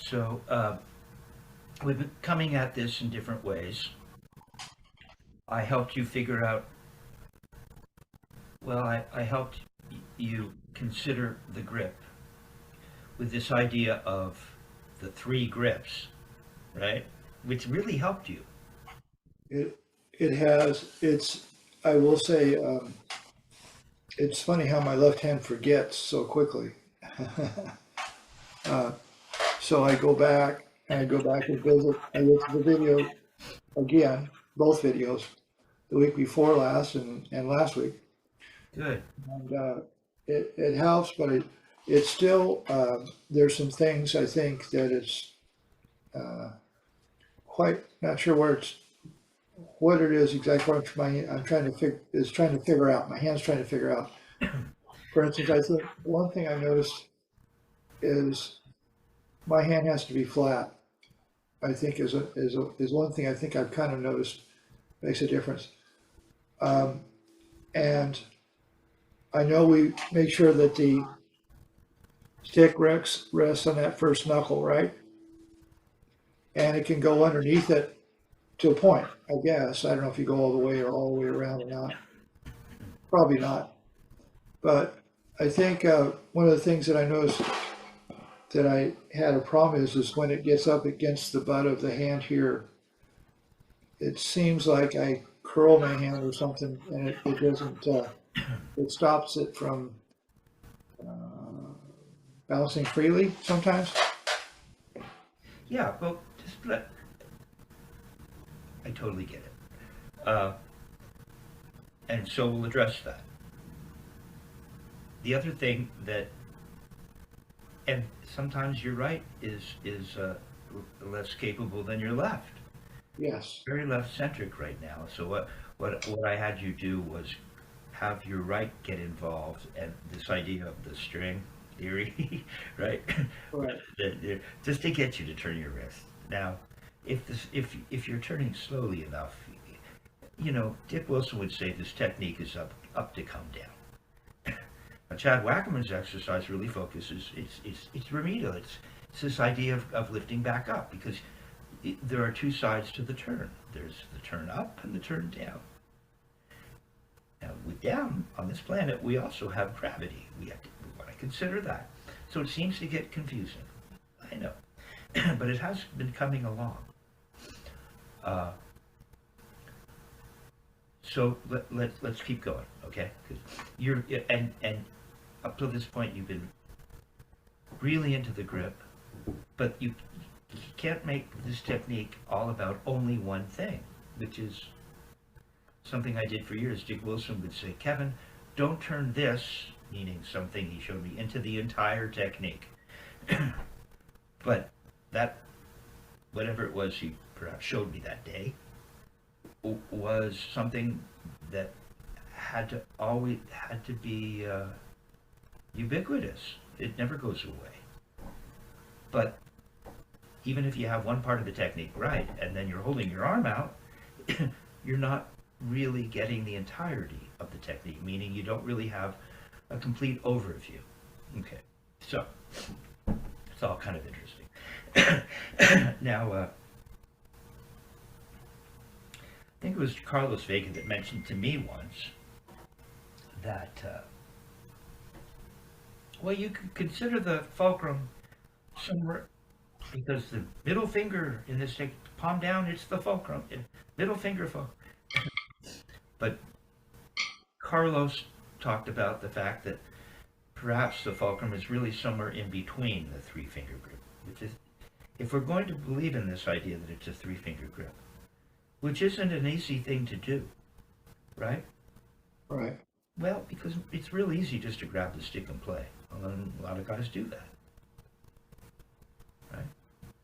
So we've been coming at this in different ways. I helped you figure out, well, I helped you consider the grip with this idea of the three grips, right? Which really helped you. It it has. I will say, it's funny how my left hand forgets so quickly. uh, so I go back and visit. I look at the video again, both videos, the week before last and last week, Good. and it helps, but it's still there's some things I think that it's uh, quite not sure what it is exactly. I'm trying to figure out. My hand's trying to figure out. For instance, I think one thing I noticed is my hand has to be flat. I think is one thing I think I've kind of noticed makes a difference. Um, and I know we make sure that the stick rests on that first knuckle, right? And it can go underneath it to a point, I guess. I don't know if you go all the way or all the way around or not. Probably not. But I think one of the things that I noticed that I had a problem is when it gets up against the butt of the hand here, it seems like I curl my hand or something, and it doesn't. It stops it from uh, bouncing freely sometimes. Yeah, well, just let, I totally get it. And so we'll address that. The other thing that, and sometimes you're right, is less capable than your left. Yes. Very left centric right now. So what I had you do was have your right get involved, and this idea of the string theory, right? Right. Just to get you to turn your wrist. Now, if you're turning slowly enough, Dick Wilson would say this technique is up to come down. Chad Wackerman's exercise really focuses. It's remedial. It's this idea of lifting back up because there are two sides to the turn. There's the turn up and the turn down. Now, with down on this planet, we also have gravity. We want to consider that. So it seems to get confusing. I know, but it has been coming along. Uh, so let's keep going, okay? 'Cause and up to this point, you've been really into the grip, but you can't make this technique all about only one thing, which is something I did for years. Dick Wilson would say, Kevin, don't turn this, meaning something he showed me, into the entire technique. But that, whatever it was he perhaps showed me that day, was something that had to be ubiquitous. It never goes away. But even if you have one part of the technique right, and then you're holding your arm out, you're not really getting the entirety of the technique, meaning you don't really have a complete overview. Okay, so it's all kind of interesting. Now, I think it was Carlos Vega that mentioned to me once that, well, you could consider the fulcrum somewhere because the middle finger in this thing, palm down, it's the fulcrum. Middle finger fulcrum. But Carlos talked about the fact that perhaps the fulcrum is really somewhere in between the three finger grip, which is, if we're going to believe in this idea that it's a three finger grip, which isn't an easy thing to do, right? Right. Well, because it's real easy just to grab the stick and play. And a lot of guys do that, right?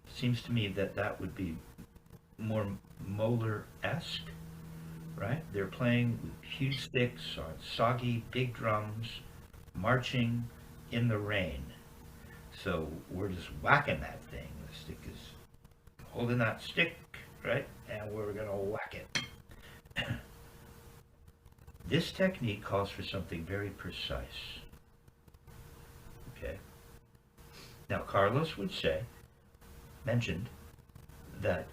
Seems to me that that would be more Moeller-esque, right? They're playing with huge sticks on soggy big drums, marching in the rain. So we're just whacking that thing. The stick is holding that stick, right? And we're gonna whack it. This technique calls for something very precise. Okay. Now Carlos would say mentioned that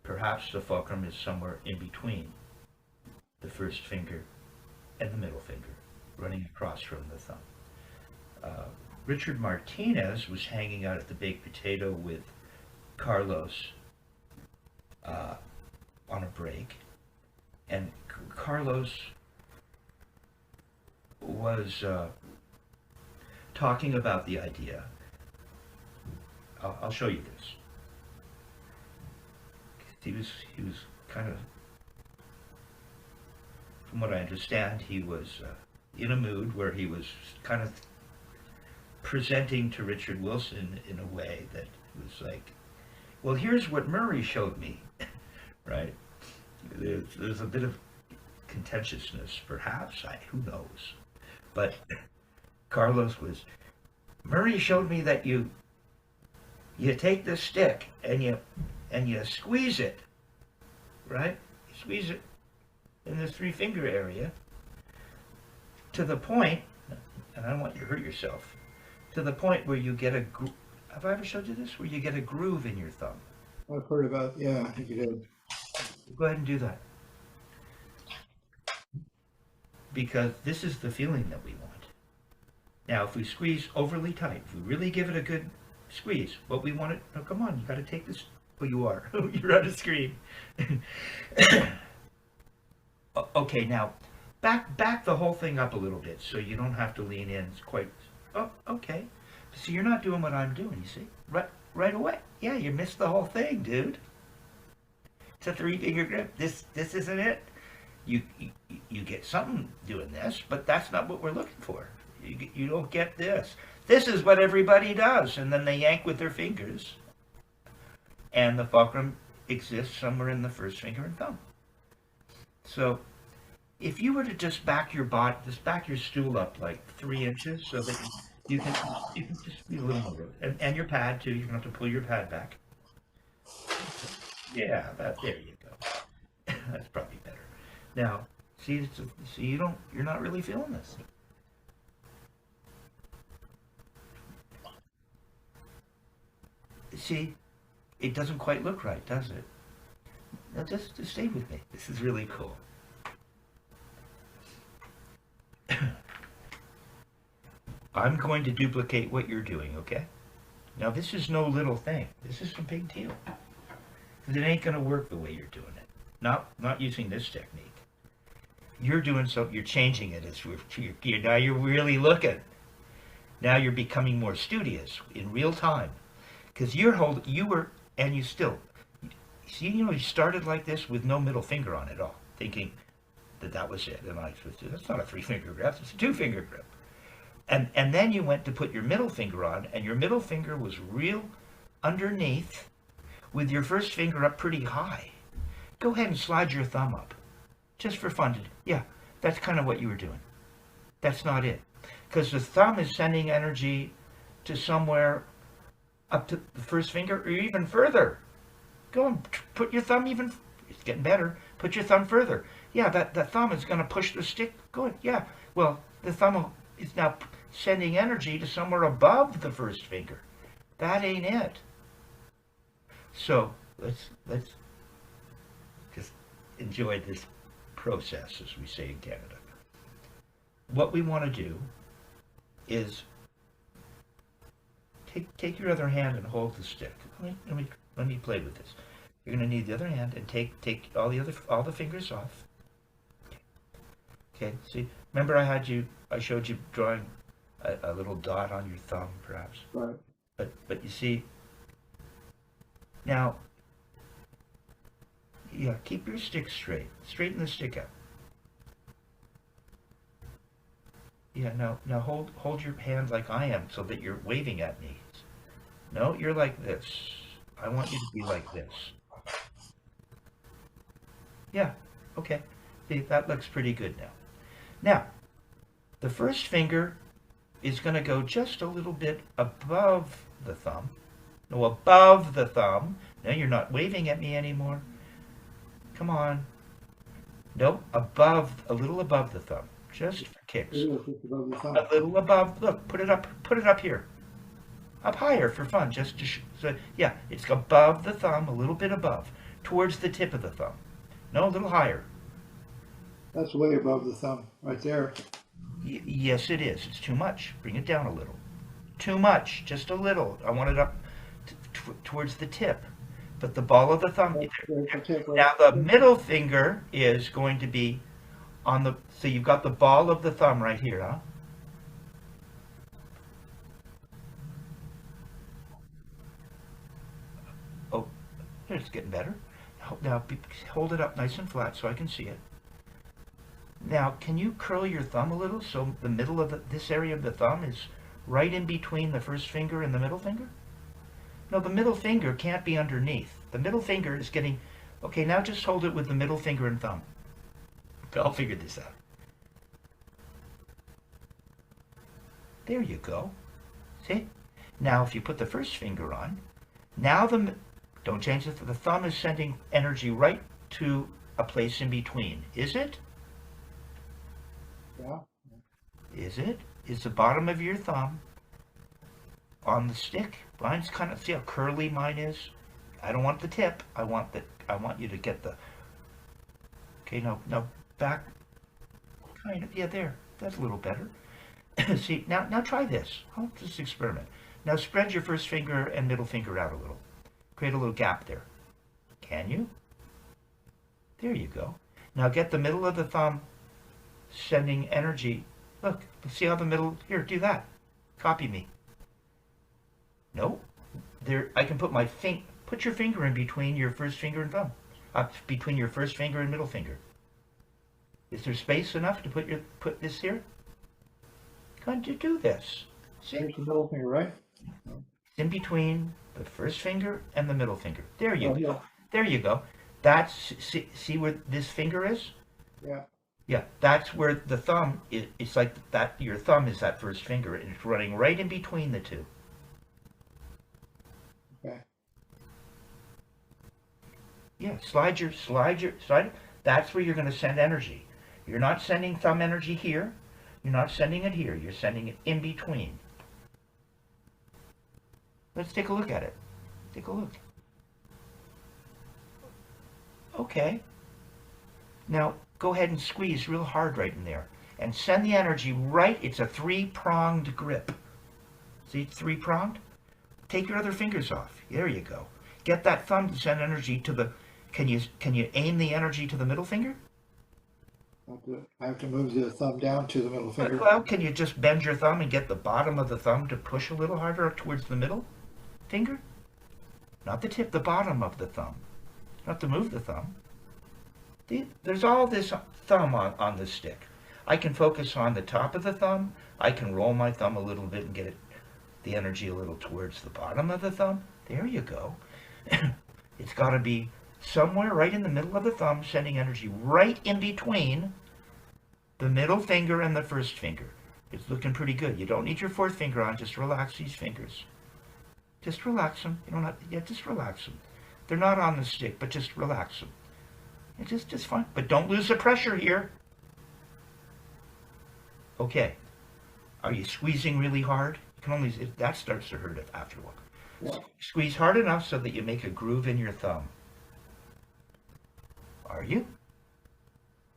perhaps the fulcrum is somewhere in between the first finger and the middle finger, running across from the thumb. Uh, Richard Martinez was hanging out at the Baked Potato with Carlos uh, on a break, and Carlos was talking about the idea. I'll show you this. He was kind of, from what I understand, he was in a mood where he was kind of presenting to Richard Wilson in a way that was like, well, here's what Murray showed me, right? There's a bit of contentiousness, perhaps, who knows? But Carlos was, Murray showed me that you take this stick and you squeeze it, right? You squeeze it in this three finger area to the point, and I don't want you to hurt yourself, to the point where you get have I ever showed you this? Where you get a groove in your thumb. I've heard about, yeah, I think you did. Go ahead and do that. Because this is the feeling that we want. Now, if we squeeze overly tight, if we really give it a good squeeze, what we want it, oh, come on, you got to take this. Oh, you are. You're on the screen. Okay, now, back the whole thing up a little bit so you don't have to lean in. It's quite, oh, okay. So you're not doing what I'm doing, you see? Right away. Yeah, you missed the whole thing, dude. It's a three-finger grip. This isn't it. You get something doing this, but that's not what we're looking for. You don't get this. This is what everybody does, and then they yank with their fingers, and the fulcrum exists somewhere in the first finger and thumb. So, if you were to just back your stool up like 3 inches, so that you can just be a little more, and your pad too. You're gonna have to pull your pad back. Yeah, there you go. That's probably better. Now, see, you're not really feeling this. See, it doesn't quite look right, does it? Now just stay with me. This is really cool. I'm going to duplicate what you're doing, okay? Now this is no little thing. This is a big deal. Because it ain't going to work the way you're doing it. Not using this technique. You're doing you're changing it as now you're really looking. Now you're becoming more studious in real time. Because you see, you started like this with no middle finger on it all, thinking that was it. And that's not a three-finger grip, it's a two-finger grip. And then you went to put your middle finger on, and your middle finger was real underneath with your first finger up pretty high. Go ahead and slide your thumb up, just for fun. Yeah, that's kind of what you were doing. That's not it. Because the thumb is sending energy to somewhere up to the first finger or even further. Go and put your thumb it's getting better. Put your thumb further. Yeah, that thumb is going to push the stick. Good, yeah. Well, the thumb is now sending energy to somewhere above the first finger. That ain't it. So let's just enjoy this process, as we say in Canada. What we want to do is take your other hand and hold the stick. Let me play with this. You're going to need the other hand and take all the fingers off. Okay. See, remember I showed you drawing a little dot on your thumb, perhaps. Right. But you see, now, yeah, keep your stick straight. Straighten the stick out. Yeah, now hold your hand like I am so that you're waving at me. No, you're like this. I want you to be like this. Yeah, okay. See, that looks pretty good now. Now, the first finger is going to go just a little bit above the thumb. No, above the thumb. Now you're not waving at me anymore. Come on. Nope, a little above the thumb. Just for kicks. A little above. Look, put it up here. Up higher for fun, just to so, yeah, it's above the thumb, a little bit above, towards the tip of the thumb. No, a little higher. That's way above the thumb, right there. Yes, it is. It's too much. Bring it down a little. Too much, just a little. I want it up towards the tip. But the ball of the thumb. There's the tip right Now the middle finger is going to be on the. So you've got the ball of the thumb right here, huh? Oh, it's getting better. Now hold it up nice and flat so I can see it. Now, can you curl your thumb a little so the middle of this area of the thumb is right in between the first finger and the middle finger? No, the middle finger can't be underneath. The middle finger is getting... Okay, now just hold it with the middle finger and thumb. I'll figure this out. There you go. See? Now, if you put the first finger on, now don't change it. The thumb is sending energy right to a place in between. Is it? Yeah. Is it? Is the bottom of your thumb on the stick? Mine's kind of, see how curly mine is? I don't want the tip. I want you to get the, okay, no, back, kind of, yeah, there. That's a little better. See, now try this. I'll just experiment. Now spread your first finger and middle finger out a little. Create a little gap there. Can you? There you go. Now get the middle of the thumb sending energy. Look, see how the middle, here, do that. Copy me. No, there, I can put my put your finger in between your first finger and thumb. Between your first finger and middle finger. Is there space enough to put this here? Can't you do this? See? Here's the middle finger, right? It's in between the first finger and the middle finger. There you go. Yeah. There you go. That's, see where this finger is? Yeah. Yeah, that's where the thumb is. It's like that. Your thumb is that first finger, and it's running right in between the two. Okay. Yeah, slide. That's where you're going to send energy. You're not sending thumb energy here. You're not sending it here. You're sending it in between. Let's take a look at it. Take a look. Okay. Now, go ahead and squeeze real hard right in there. And send the energy right. It's a three-pronged grip. See, it's three-pronged? Take your other fingers off. There you go. Get that thumb to send energy to the... Can you aim the energy to the middle finger? I have to move the thumb down to the middle finger. Well, can you just bend your thumb and get the bottom of the thumb to push a little harder up towards the middle finger? Not the tip, the bottom of the thumb. Not to move the thumb. There's all this thumb on the stick. I can focus on the top of the thumb. I can roll my thumb a little bit and get the energy a little towards the bottom of the thumb. There you go. It's got to be somewhere right in the middle of the thumb, sending energy right in between the middle finger and the first finger. It's looking pretty good. You don't need your fourth finger on. Just relax these fingers. Just relax them. You don't have, yeah, just relax them. They're not on the stick, but just relax them. It's just fine. But don't lose the pressure here. Okay. Are you squeezing really hard? You can only, that starts to hurt after a while. Yeah. Squeeze hard enough so that you make a groove in your thumb. Are you?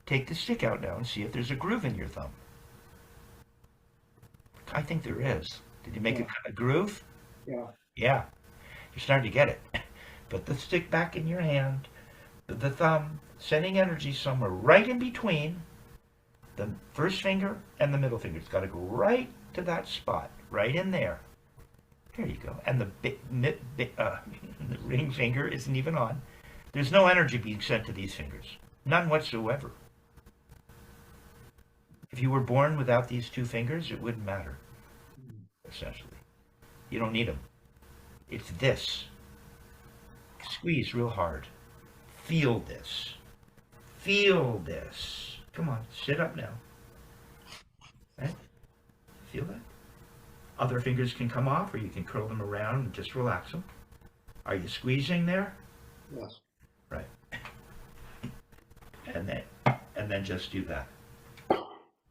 Take the stick out now and see if there's a groove in your thumb. I think there is. Did you make a groove? Yeah. Yeah. You're starting to get it. Put the stick back in your hand. The thumb sending energy somewhere right in between the first finger and the middle finger. It's got to go right to that spot, right in there. There you go. And the ring finger isn't even on. There's no energy being sent to these fingers. None whatsoever. If you were born without these two fingers, it wouldn't matter, essentially. You don't need them. It's this. Squeeze real hard. Feel this. Feel this. Come on, sit up now. Right? Feel that? Other fingers can come off, or you can curl them around and just relax them. Are you squeezing there? Yes. Right. And then just do that.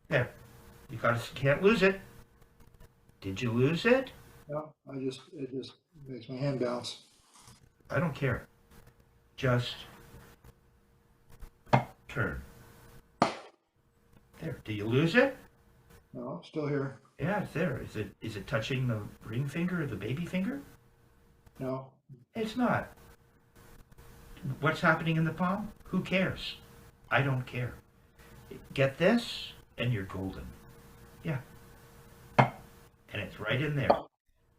There. Can't lose it. Did you lose it? No, it just makes my hand bounce. I don't care. Just turn. There. Do you lose it? No, still here. Yeah, it's there. Is it touching the ring finger or the baby finger? No, It's not. What's happening in the palm? Who cares? I don't care. Get this, and you're golden. Yeah. And it's right in there.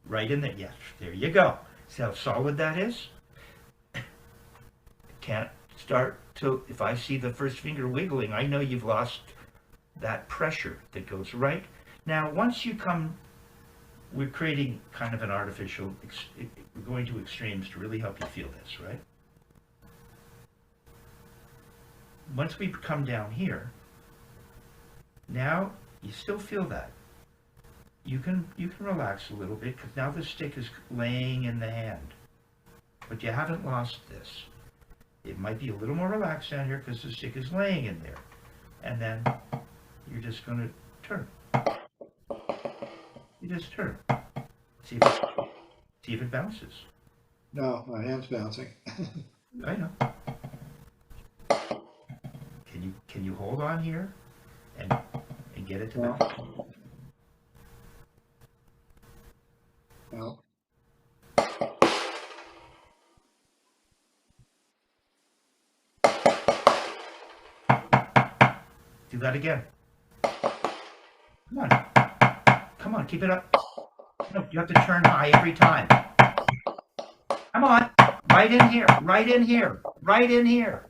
Right in there. Yes, there you go. See how solid that is? Can't start till, if I see the first finger wiggling, I know you've lost that pressure that goes right. Now, once you come, we're creating kind of an artificial, we're going to extremes to really help you feel this, right? Once we come down here, now you still feel that. You can relax a little bit because now the stick is laying in the hand, but you haven't lost this. It might be a little more relaxed down here because the stick is laying in there, and then you're just going to turn. You just turn. See if it bounces. no, my hand's bouncing. I know. Can you hold on here and get it to bounce? No, Do that again. Come on. Come on, keep it up. No, you have to turn high every time. Come on. Right in here. Right in here. Right in here.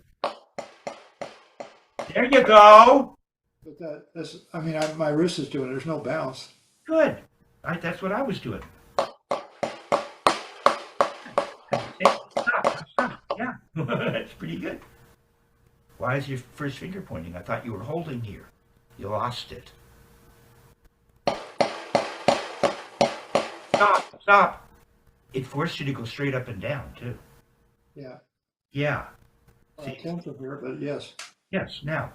There you go. but I mean, my wrist is doing it. There's no bounce. Good. That's what I was doing. Stop. Yeah. That's pretty good. Why is your first finger pointing? I thought you were holding here. You lost it. Stop. It forced you to go straight up and down, too. Yeah, Yeah. I came from here, but yes. Yes. Now,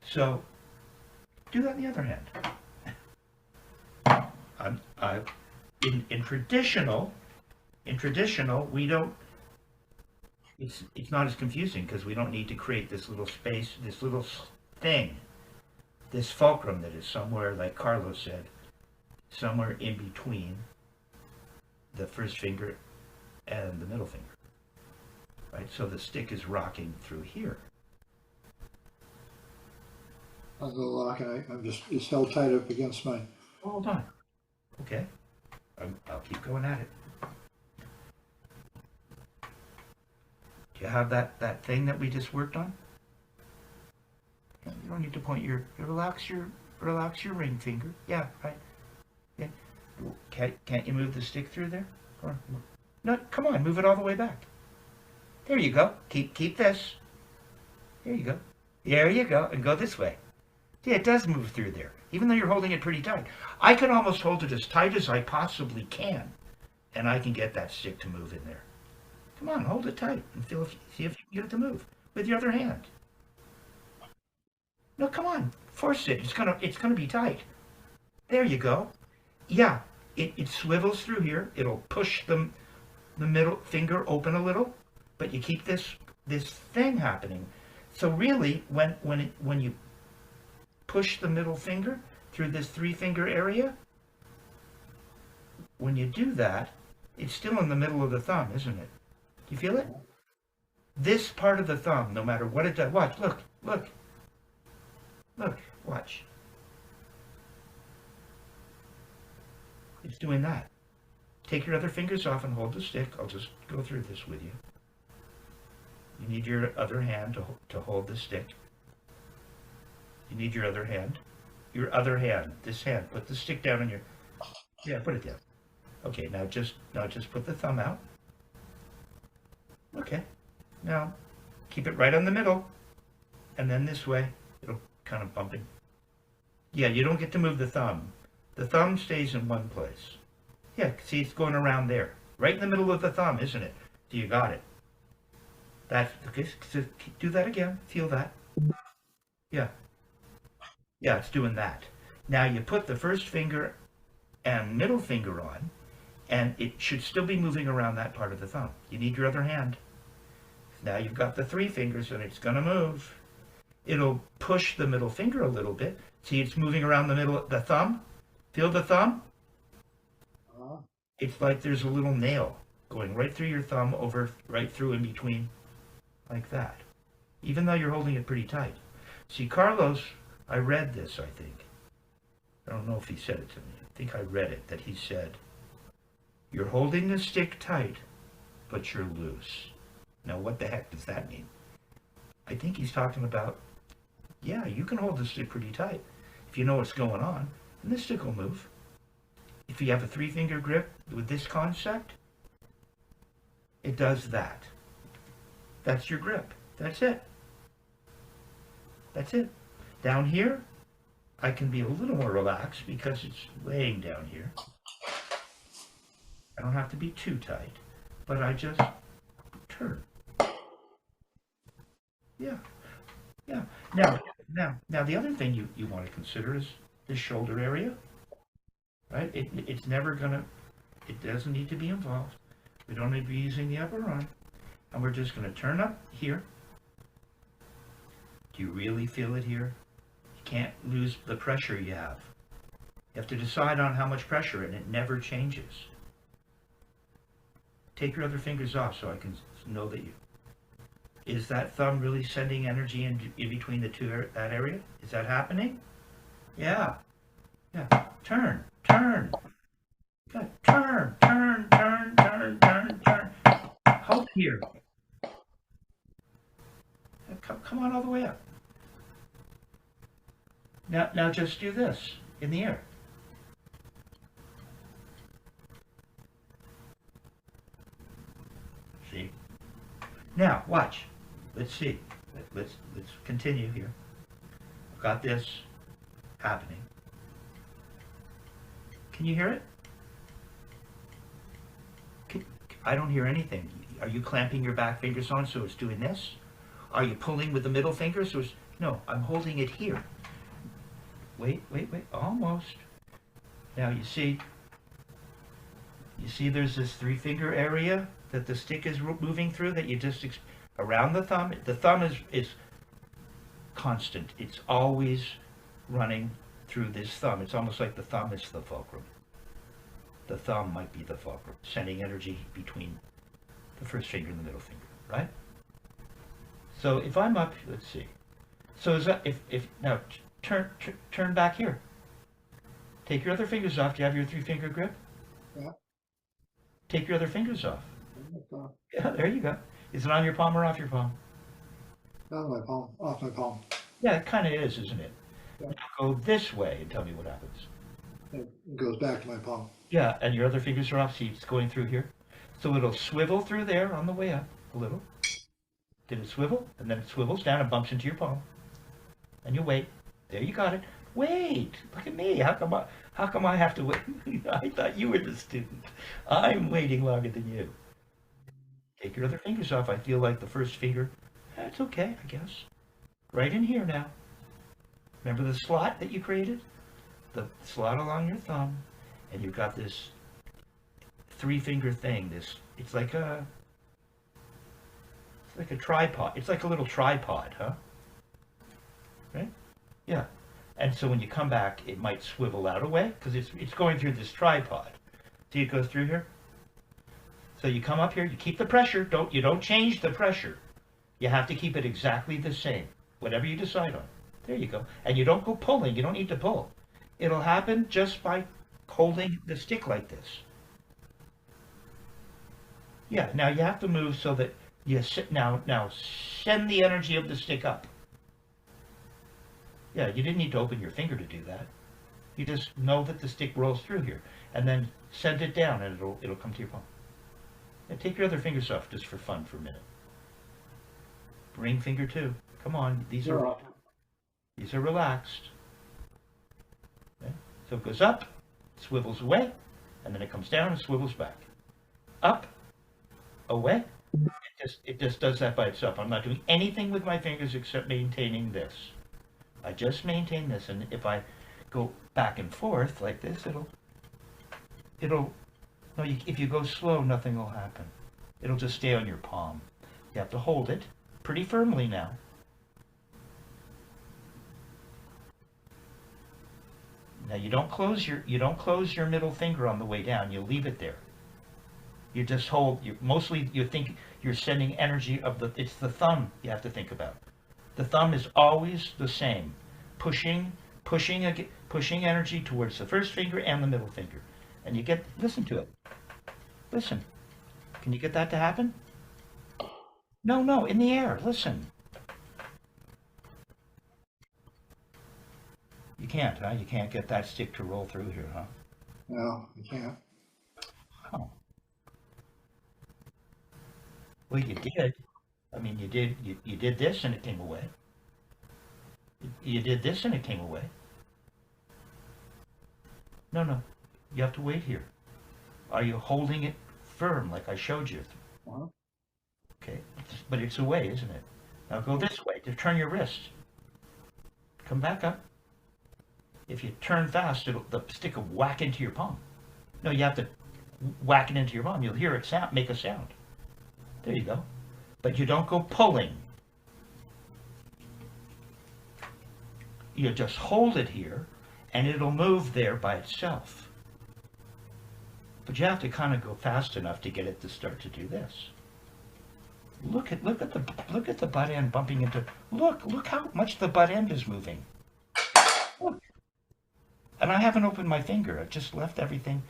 so do that on the other hand. I, in traditional, we don't. It's not as confusing because we don't need to create this little space, this little thing, this fulcrum that is somewhere, like Carlos said, somewhere in between the first finger and the middle finger. Right? So the stick is rocking through here. I'm going to lock and it's held tight up against my, Hold on. Okay. I'll keep going at it. Do you have that thing that we just worked on? You don't need to point relax your ring finger. Yeah, right. Yeah. Can't you move the stick through there? Or, no, come on, move it all the way back. There you go. Keep this. There you go. There you go. And go this way. Yeah, it does move through there, even though you're holding it pretty tight. I can almost hold it as tight as I possibly can, and I can get that stick to move in there. Come on, hold it tight and see if you can get it to move with your other hand. No, come on, force it. It's gonna be tight. There you go. Yeah, it swivels through here. It'll push the middle finger open a little, but you keep this thing happening. So really, when you push the middle finger through this 3-finger area, when you do that, it's still in the middle of the thumb, isn't it? Do you feel it? This part of the thumb, no matter what it does, watch, look, watch. It's doing that. Take your other fingers off and hold the stick. I'll just go through this with you. You need your other hand to hold the stick. You need your other hand. Your other hand, this hand. Put the stick down on your, yeah, put it down. Okay, now just put the thumb out. Okay, now keep it right on the middle, and then this way, it'll kind of bump it. Yeah, you don't get to move the thumb. The thumb stays in one place. Yeah, see, it's going around there. Right in the middle of the thumb, isn't it? So you got it. That's, okay, so do that again. Feel that. Yeah. Yeah, it's doing that. Now you put the first finger and middle finger on, and it should still be moving around that part of the thumb. You need your other hand. Now you've got the 3 fingers and it's gonna move. It'll push the middle finger a little bit. See, it's moving around the middle of the thumb. Feel the thumb? Uh, It's like there's a little nail going right through your thumb, over, right through in between, like that. Even though you're holding it pretty tight. See, Carlos, I read this, I think. I don't know if he said it to me. I think I read it, that he said, you're holding the stick tight, but you're loose. Now, what the heck does that mean? I think he's talking about, yeah, you can hold the stick pretty tight if you know what's going on, and the stick will move. If you have a 3-finger grip with this concept, it does that. That's your grip. That's it. That's it. Down here, I can be a little more relaxed because it's laying down here. I don't have to be too tight, but I just turn. Yeah, yeah. Now, the other thing you want to consider is the shoulder area, right? It's never gonna, it doesn't need to be involved. We don't need to be using the upper arm, and we're just gonna turn up here. Do you really feel it here? You can't lose the pressure you have. You have to decide on how much pressure, and it never changes. Take your other fingers off so I can know that you... Is that thumb really sending energy in between the two, that area? Is that happening? Yeah. Yeah. Turn. Turn. Good. Turn. Turn. Turn. Turn. Turn. Turn. Hold here. Come on all the way up. Now just do this in the air. See? Now watch. Let's see. Let's continue here. I've got this happening. Can you hear it? I don't hear anything. Are you clamping your back fingers on so it's doing this? Are you pulling with the middle finger so it's... No, I'm holding it here. Wait, almost. Now you see there's this 3-finger area that the stick is moving through, that you just, around the thumb. The thumb is constant. It's always running through this thumb. It's almost like the thumb is the fulcrum. The thumb might be the fulcrum, sending energy between the first finger and the middle finger, right? So if I'm up, let's see. So is that, if now turn back here. Take your other fingers off. Do you have your 3-finger grip? Yeah. Take your other fingers off. Uh, Yeah, there you go. Is it on your palm or off your palm? On my palm, off my palm. Yeah, it kind of is, isn't it? Yeah. Now go this way and tell me what happens. It goes back to my palm. Yeah, and your other fingers are off. See, it's going through here. So it'll swivel through there on the way up a little. Did it swivel? And then it swivels down and bumps into your palm. And you wait. There, you got it. Wait, look at me. How come I have to wait? I thought you were the student. I'm waiting longer than you. Take your other fingers off. I feel like the first finger. That's okay, I guess. Right in here now. Remember the slot that you created? The slot along your thumb. And you've got this 3-finger thing. It's like a tripod. It's like a little tripod, huh? Right? Yeah. And so when you come back, it might swivel out away because it's going through this tripod. See, it goes through here. So you come up here, you keep the pressure. You don't change the pressure. You have to keep it exactly the same, whatever you decide on. There you go. And you don't go pulling. You don't need to pull. It'll happen just by holding the stick like this. Yeah. Now you have to move so that you sit. Now send the energy of the stick up. Yeah, you didn't need to open your finger to do that. You just know that the stick rolls through here, and then send it down, and it'll come to your palm. Now take your other fingers off just for fun for a minute. Ring finger too. Come on, these are relaxed. Okay. So it goes up, swivels away, and then it comes down and swivels back. Up, away. It just does that by itself. I'm not doing anything with my fingers except maintaining this. I just maintain this, and if I go back and forth like this, it'll, no, if you go slow, nothing will happen. It'll just stay on your palm. You have to hold it pretty firmly now. Now you don't close your middle finger on the way down. You leave it there. You just hold. Mostly you think you're sending energy of the. It's the thumb you have to think about. The thumb is always the same, pushing energy towards the first finger and the middle finger, and you get. Listen to it. Listen. Can you get that to happen? No, no, in the air. Listen. You can't, huh? You can't get that stick to roll through here, huh? No, you can't. Oh. Well, you did. I mean, you did. You did this and it came away. You did this and it came away. No, no. You have to wait here. Are you holding it firm like I showed you? Well, Okay. But it's away, isn't it? Now go this way to turn your wrist. Come back up. If you turn fast, the stick will whack into your palm. No, you have to whack it into your palm. You'll hear it make a sound. There you go. But you don't go pulling. You just hold it here, and it'll move there by itself. But you have to kind of go fast enough to get it to start to do this. Look at the butt end bumping into. Look how much the butt end is moving. Look. And I haven't opened my finger. I've just left everything.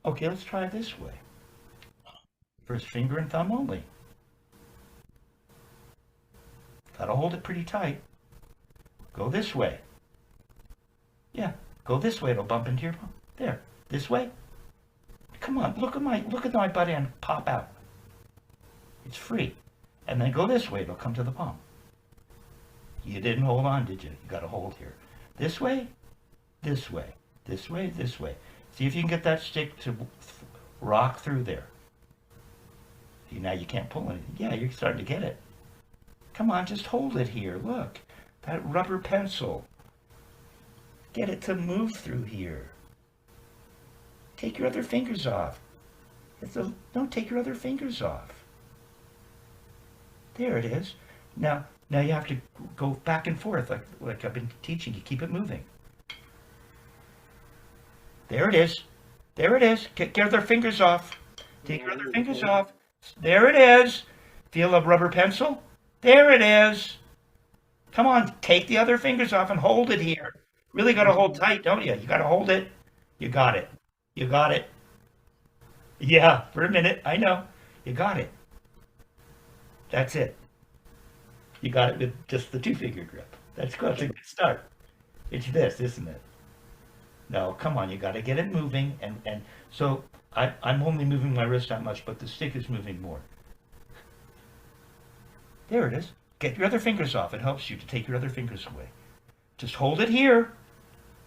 Okay, let's try it this way. First finger and thumb only. Gotta hold it pretty tight. Go this way. Yeah, go this way. It'll bump into your palm. There. This way. Come on, look at my butt end pop out. It's free. And then go this way. It'll come to the palm. You didn't hold on, did you? You gotta hold here. This way, this way, this way, this way. See if you can get that stick to rock through there. See, now you can't pull anything. Yeah, you're starting to get it. Come on, just hold it here. Look, that rubber pencil. Get it to move through here. Take your other fingers off. Don't take your other fingers off. There it is. Now you have to go back and forth like I've been teaching you. Keep it moving. There it is. There it is. Get your other fingers off. Take your other fingers off. There it is. Feel a rubber pencil? There it is. Come on, take the other fingers off and hold it here. Really got to hold tight, don't you? You got to hold it. You got it. You got it. Yeah, for a minute. I know. You got it. That's it. You got it with just the two-finger grip. That's good. It's a good start. It's this, isn't it? No, come on. You got to get it moving. And so I'm only moving my wrist that much, but the stick is moving more. There it is. Get your other fingers off. It helps you to take your other fingers away. Just hold it here.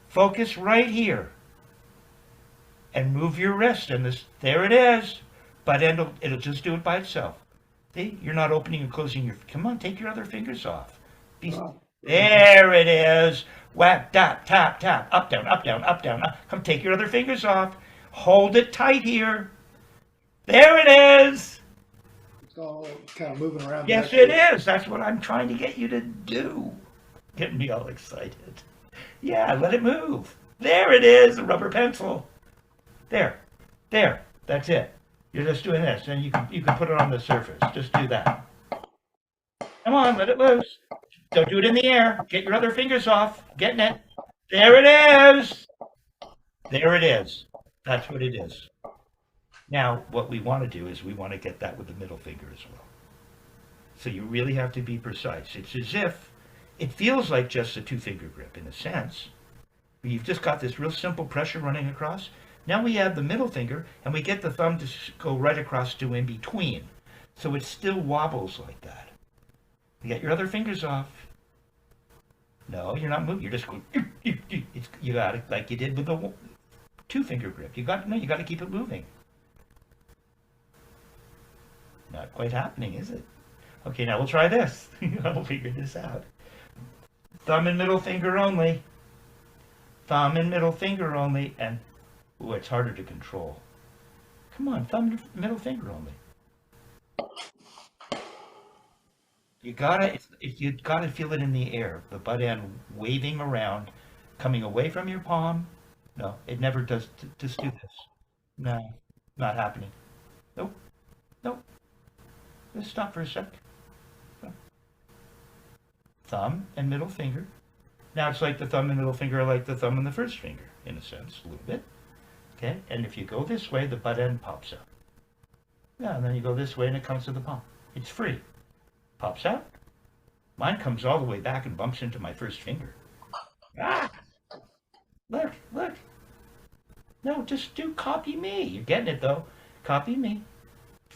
Focus right here. And move your wrist. And there it is. But it'll just do it by itself. See? You're not opening and closing your. Come on, take your other fingers off. There it is. Whack, tap, tap, tap. Up, down, up, down, up, down. Up. Come, take your other fingers off. Hold it tight here. There it is. it's all kind of moving around. Yes, it is. That's what I'm trying to get you to do. Getting me all excited. Yeah, let it move. There it is, a rubber pencil. There. That's it. You're just doing this, and you can put it on the surface. Just do that. Come on, let it loose. Don't do it in the air. Get your other fingers off. Getting it. There it is. There it is. That's what it is. Now, what we want to do is we want to get that with the middle finger as well. So you really have to be precise. It's as if it feels like just a two-finger grip in a sense. You've just got this real simple pressure running across. Now we add the middle finger, and we get the thumb to go right across to in between. So it still wobbles like that. You get your other fingers off. No, you're not moving. You're just going. You got it like you did with the two-finger grip. You got to keep it moving. Not quite happening, is it? Okay, now we'll try this. We'll figure this out. Thumb and middle finger only. Thumb and middle finger only, and Ooh, it's harder to control. Come on, thumb and middle finger only. You gotta feel it in the air. The butt end waving around, coming away from your palm. No, it never does. Just do this. No, not happening. Nope, nope. Just stop for a sec. Thumb and middle finger. Now it's like the thumb and middle finger are like the thumb and the first finger, in a sense, a little bit. Okay, and if you go this way, the butt end pops out. Yeah, and then you go this way and it comes to the palm. It's free. Pops out. Mine comes all the way back and bumps into my first finger. Ah! Look, look. No, just do copy me. You're getting it though. Copy me.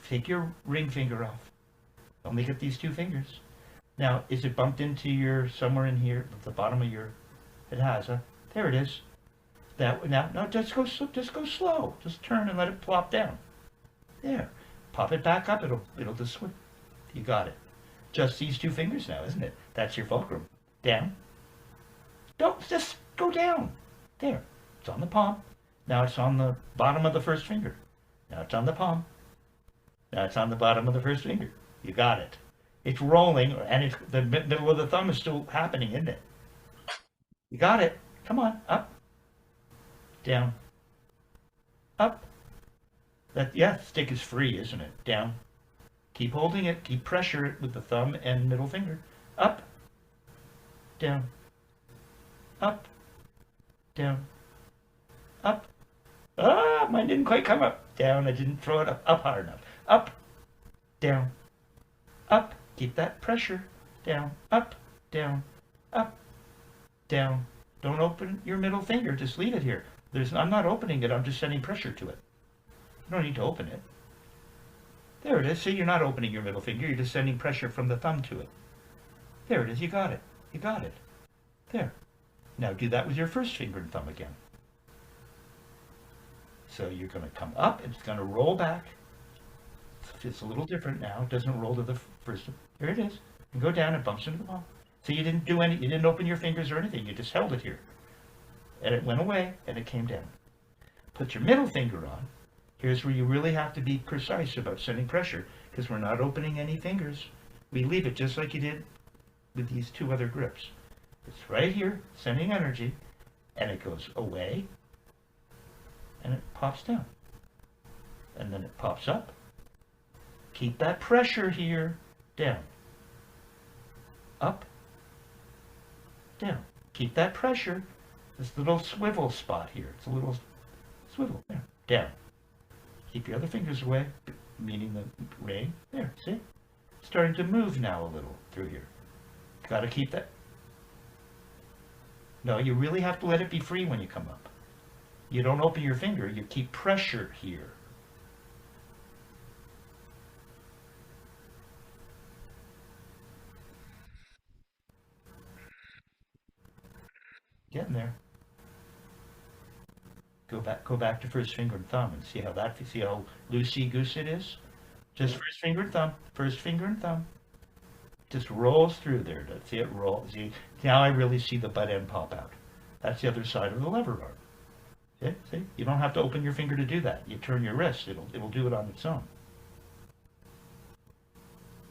Take your ring finger off. Only get these two fingers. Now, is it bumped into your, somewhere in here, at the bottom of your, it has, huh? There it is. That, now, no, just go slow. Just turn and let it plop down. There. Pop it back up, it'll just swim. You got it. Just these two fingers now, isn't it? That's your fulcrum. Down. Don't, just go down. There. It's on the palm. Now it's on the bottom of the first finger. Now it's on the palm. Now it's on the bottom of the first finger. You got it. It's rolling, and it's, the middle of the thumb is still happening, isn't it? You got it. Come on. Up. Down. Up. That, yeah, stick is free, isn't it? Down. Keep holding it. Keep pressure it with the thumb and middle finger. Up. Down. Up. Down. Up. Ah, mine didn't quite come up. Down. I didn't throw it up hard enough. Up. Down. Up. Keep that pressure. Down. Up. Down. Up. Down. Don't open your middle finger. Just leave it here. I'm not opening it. I'm just sending pressure to it. You don't need to open it. There it is. See, you're not opening your middle finger. You're just sending pressure from the thumb to it. There it is. You got it. You got it. There. Now do that with your first finger and thumb again. So you're going to come up. It's going to roll back. It's a little different now. It doesn't roll to the first. Here it is. And go down and bumps into the palm. So you didn't do any. You didn't open your fingers or anything. You just held it here. And it went away and it came down. Put your middle finger on. Here's where you really have to be precise about sending pressure, because we're not opening any fingers. We leave it just like you did with these two other grips. It's right here, sending energy, and it goes away, and it pops down. And then it pops up. Keep that pressure here, down. Up, down. Keep that pressure. This little swivel spot here. It's a little swivel there, down. Keep your other fingers away, meaning the ring. There, see? It's starting to move now a little through here. Got to keep that. No, you really have to let it be free when you come up. You don't open your finger, you keep pressure here. Getting there. Go back to first finger and thumb and see how loosey-goose it is? Just first finger and thumb. Just rolls through there. See it roll. See, now I really see the butt end pop out. That's the other side of the lever arm. See? You don't have to open your finger to do that. You turn your wrist, it'll do it on its own.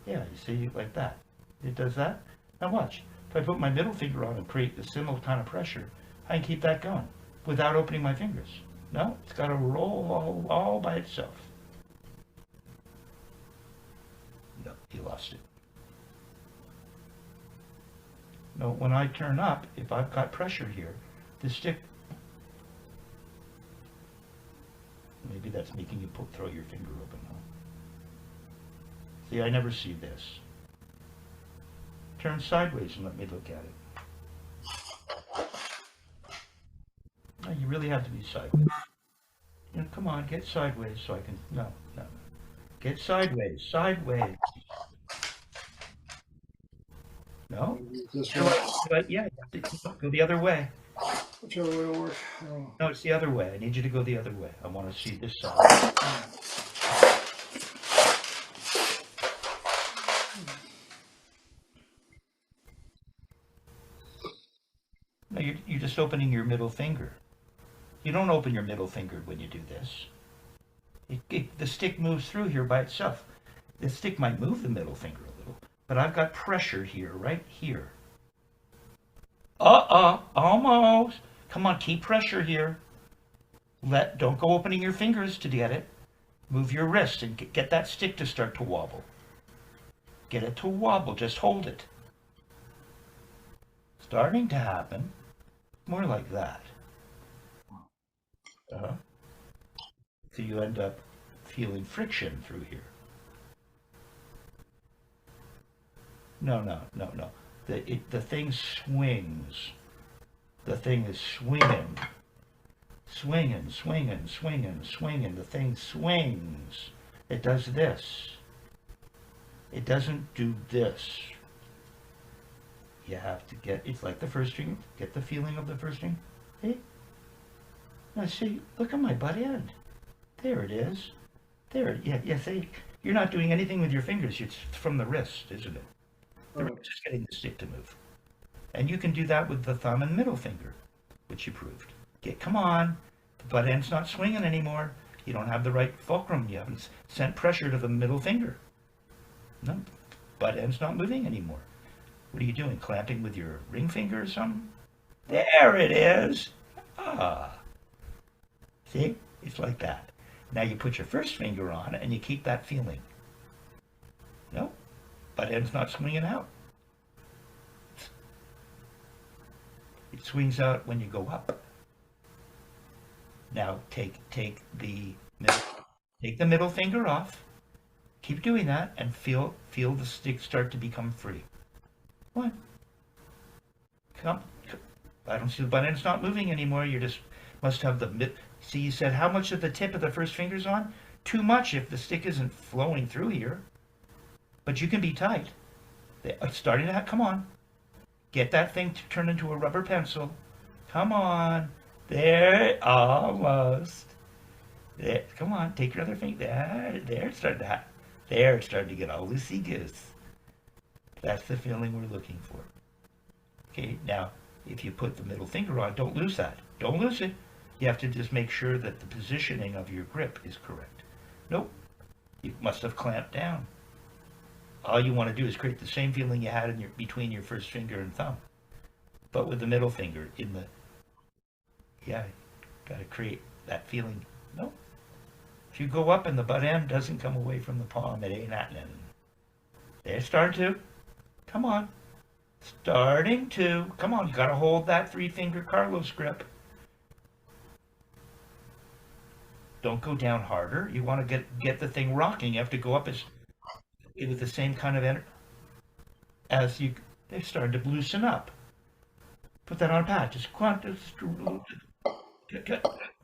Yeah, you see, like that. It does that. Now watch. If I put my middle finger on and create the similar kind of pressure, I can keep that going without opening my fingers. No, it's got to roll all by itself. No, you lost it. No, when I turn up, if I've got pressure here, the stick, maybe that's making you throw your finger open, huh? See, I never see this. Turn sideways and let me look at it. No, you really have to be sideways. You know, come on, get sideways so I can, no. Get sideways. No? This way. But yeah, go the other way. Whichever way will work. No, it's the other way. I need you to go the other way. I want to see this side. No, you're just opening your middle finger. You don't open your middle finger when you do this. The stick moves through here by itself. The stick might move the middle finger a little, but I've got pressure here, right here. Almost. Come on, keep pressure here. Don't go opening your fingers to get it. Move your wrist and get that stick to start to wobble. Get it to wobble, just hold it. Starting to happen. More like that. Uh-huh. So you end up feeling friction through here. No. The thing swings. The thing is swinging. Swinging. The thing swings. It does this. It doesn't do this. You have to it's like the first string. Get the feeling of the first string. See? Now see, look at my butt end. There it is. There, yeah, see? You're not doing anything with your fingers. It's from the wrist, isn't it? The wrist is getting the stick to move. And you can do that with the thumb and middle finger, which you proved. Come on. The butt end's not swinging anymore. You don't have the right fulcrum. You haven't sent pressure to the middle finger. No, butt end's not moving anymore. What are you doing? Clamping with your ring finger or something? There it is. Ah. See? It's like that. Now you put your first finger on and you keep that feeling. No, butt end's not swinging out. It swings out when you go up. Now take the middle finger off. Keep doing that and feel the stick start to become free. What? Come. I don't see the butt end's not moving anymore. You just must have the mid. See, you said how much of the tip of the first finger's on? Too much if the stick isn't flowing through here. But you can be tight. It's starting to come on. Get that thing to turn into a rubber pencil. Come on. There, almost. There, come on, take your other finger. There, it's starting to There, it's starting to get all loosey-goose. That's the feeling we're looking for. Okay, now, if you put the middle finger on, don't lose that. Don't lose it. You have to just make sure that the positioning of your grip is correct. Nope, you must have clamped down. All you want to do is create the same feeling you had in between your first finger and thumb, but with the middle finger in the, yeah, got to create that feeling. Nope. If you go up and the butt end doesn't come away from the palm, it ain't happening. They're starting to. Come on. Starting to. Come on, you got to hold that three-finger Carlos grip. Don't go down harder. You want to get the thing rocking. You have to go up with the same kind of energy as you. They're starting to loosen up. Put that on a pad. Just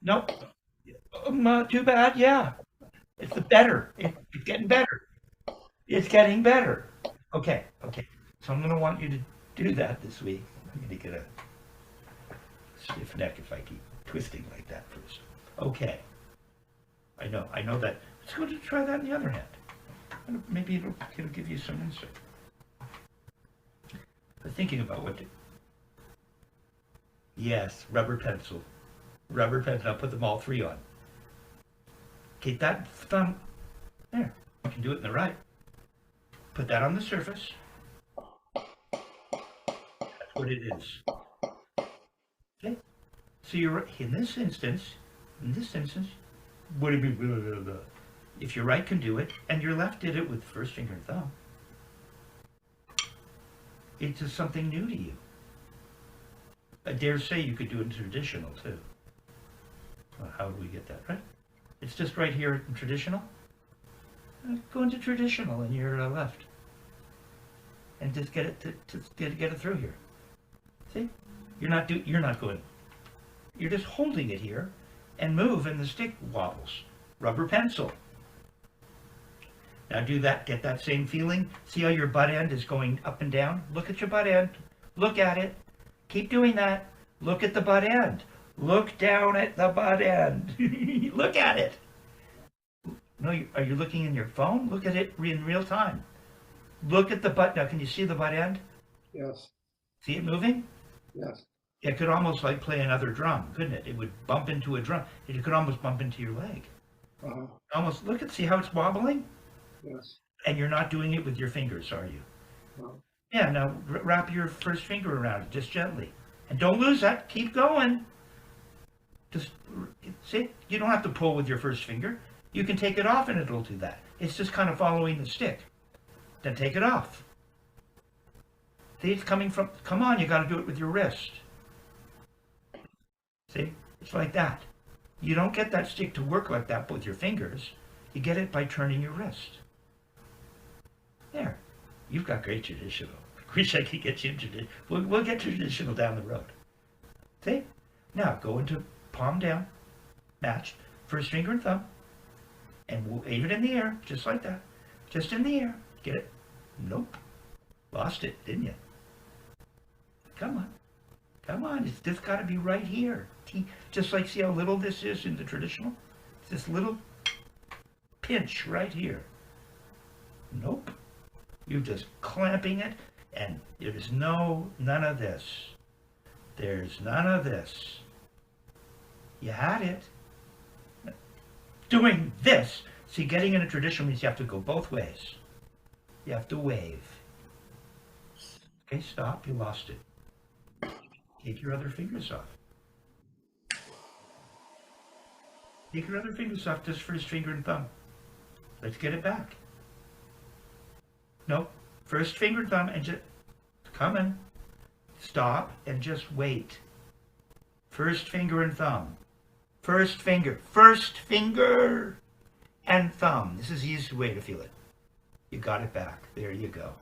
nope. Too bad. Yeah, it's better. It's getting better. It's getting better. Okay. So I'm going to want you to do that this week. I'm going to get a stiff neck if I keep twisting like that first. Okay. I know that. Let's go to try that on the other hand. Maybe it'll give you some insight. But thinking about what to. Yes, rubber pencil. Rubber pencil. I'll put them all three on. Okay, that thumb. There. You can do it in the right. Put that on the surface. That's what it is. Okay. So you're in this instance. Would it be blah, blah, blah. If your right can do it, and your left did it with first finger and thumb, it's just something new to you. I dare say you could do it in traditional too. Well, how do we get that right? It's just right here in traditional. Go into traditional in your left, and just get it to get it through here. See, you're not going. You're just holding it here, and move, and the stick wobbles. Rubber pencil. Now do that. Get that same feeling. See how your butt end is going up and down? Look at your butt end. Look at it. Keep doing that. Look at the butt end. Look down at the butt end. Look at it. No, are you looking in your phone? Look at it in real time. Look at the butt. Now, can you see the butt end? Yes. See it moving? Yes. It could almost like play another drum, couldn't it? It would bump into a drum. It could almost bump into your leg. Uh-huh. Almost, look at, see how it's wobbling? Yes. And you're not doing it with your fingers, are you? No. Yeah, now wrap your first finger around it, just gently. And don't lose that. Keep going. Just, see, you don't have to pull with your first finger. You can take it off and it'll do that. It's just kind of following the stick. Then take it off. See, it's coming from, come on, you got to do it with your wrist. See, it's like that. You don't get that stick to work like that with your fingers. You get it by turning your wrist. There. You've got great traditional. Wish I could get you traditional. We'll get traditional down the road. See? Now, go into palm down, matched, first finger and thumb, and we'll aim it in the air, just like that. Just in the air. Get it? Nope. Lost it, didn't you? Come on. Come on. It's just got to be right here. Just like, see how little this is in the traditional? It's this little pinch right here. Nope. You're just clamping it, and there's none of this. There's none of this. You had it. Doing this. See, getting in a traditional means you have to go both ways. You have to wave. Okay, stop. You lost it. Take your other fingers off. Take your other fingers off, just first finger and thumb. Let's get it back. Nope. First finger and thumb and just come in. Stop and just wait. First finger and thumb. First finger and thumb. This is the easiest way to feel it. You got it back. There you go.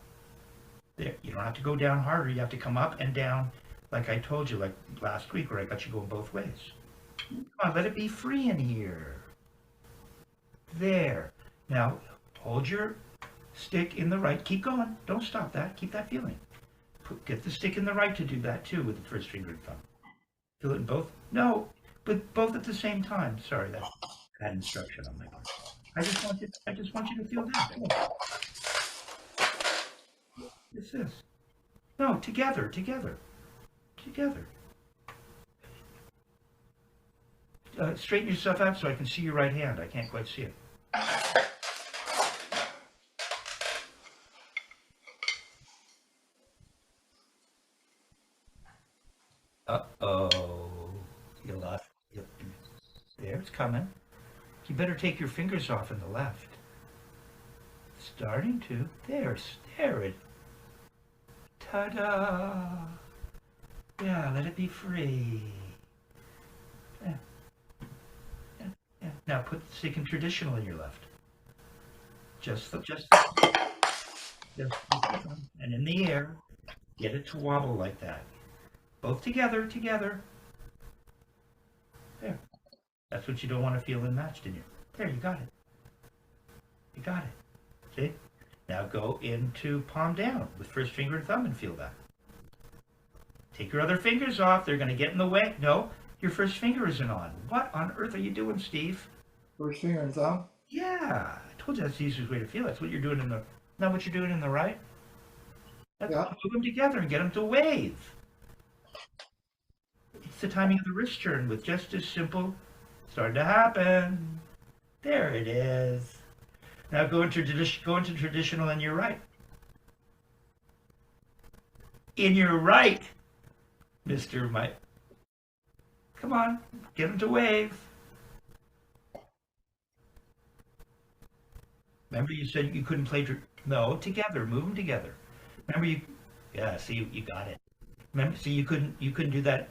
There. You don't have to go down harder. You have to come up and down like I told you, like last week where I got you going both ways. Come on, let it be free in here. There. Now, hold your stick in the right. Keep going. Don't stop that. Keep that feeling. Get the stick in the right to do that too with the first finger and thumb. Feel it in both? No, but both at the same time. Sorry, that had instruction on my part. I just want you to feel that. What's this? No, together. Straighten yourself out so I can see your right hand. I can't quite see it. Uh-oh. You lost. There, it's coming. You better take your fingers off in the left. Starting to. There it. Ta-da! Yeah, let it be free. Yeah. Now put the stick in traditional in your left. Just and in the air, get it to wobble like that. Both together. There. That's what you don't want to feel unmatched in you. There, you got it. See? Now go into palm down with first finger and thumb and feel that. Take your other fingers off. They're going to get in the way. No, your first finger isn't on. What on earth are you doing, Steve? First finger and thumb? Yeah. I told you that's the easiest way to feel. That's what you're doing not what you're doing in the right. That's Yeah. Put them together and get them to wave. It's the timing of the wrist turn with just as simple. Starting to happen. There it is. Now go into traditional in your right. In your right, Mr. Mike. Come on, get him to wave. Remember you said you couldn't play, no, together, move them together. Remember yeah, see, you got it. Remember, see, you couldn't do that.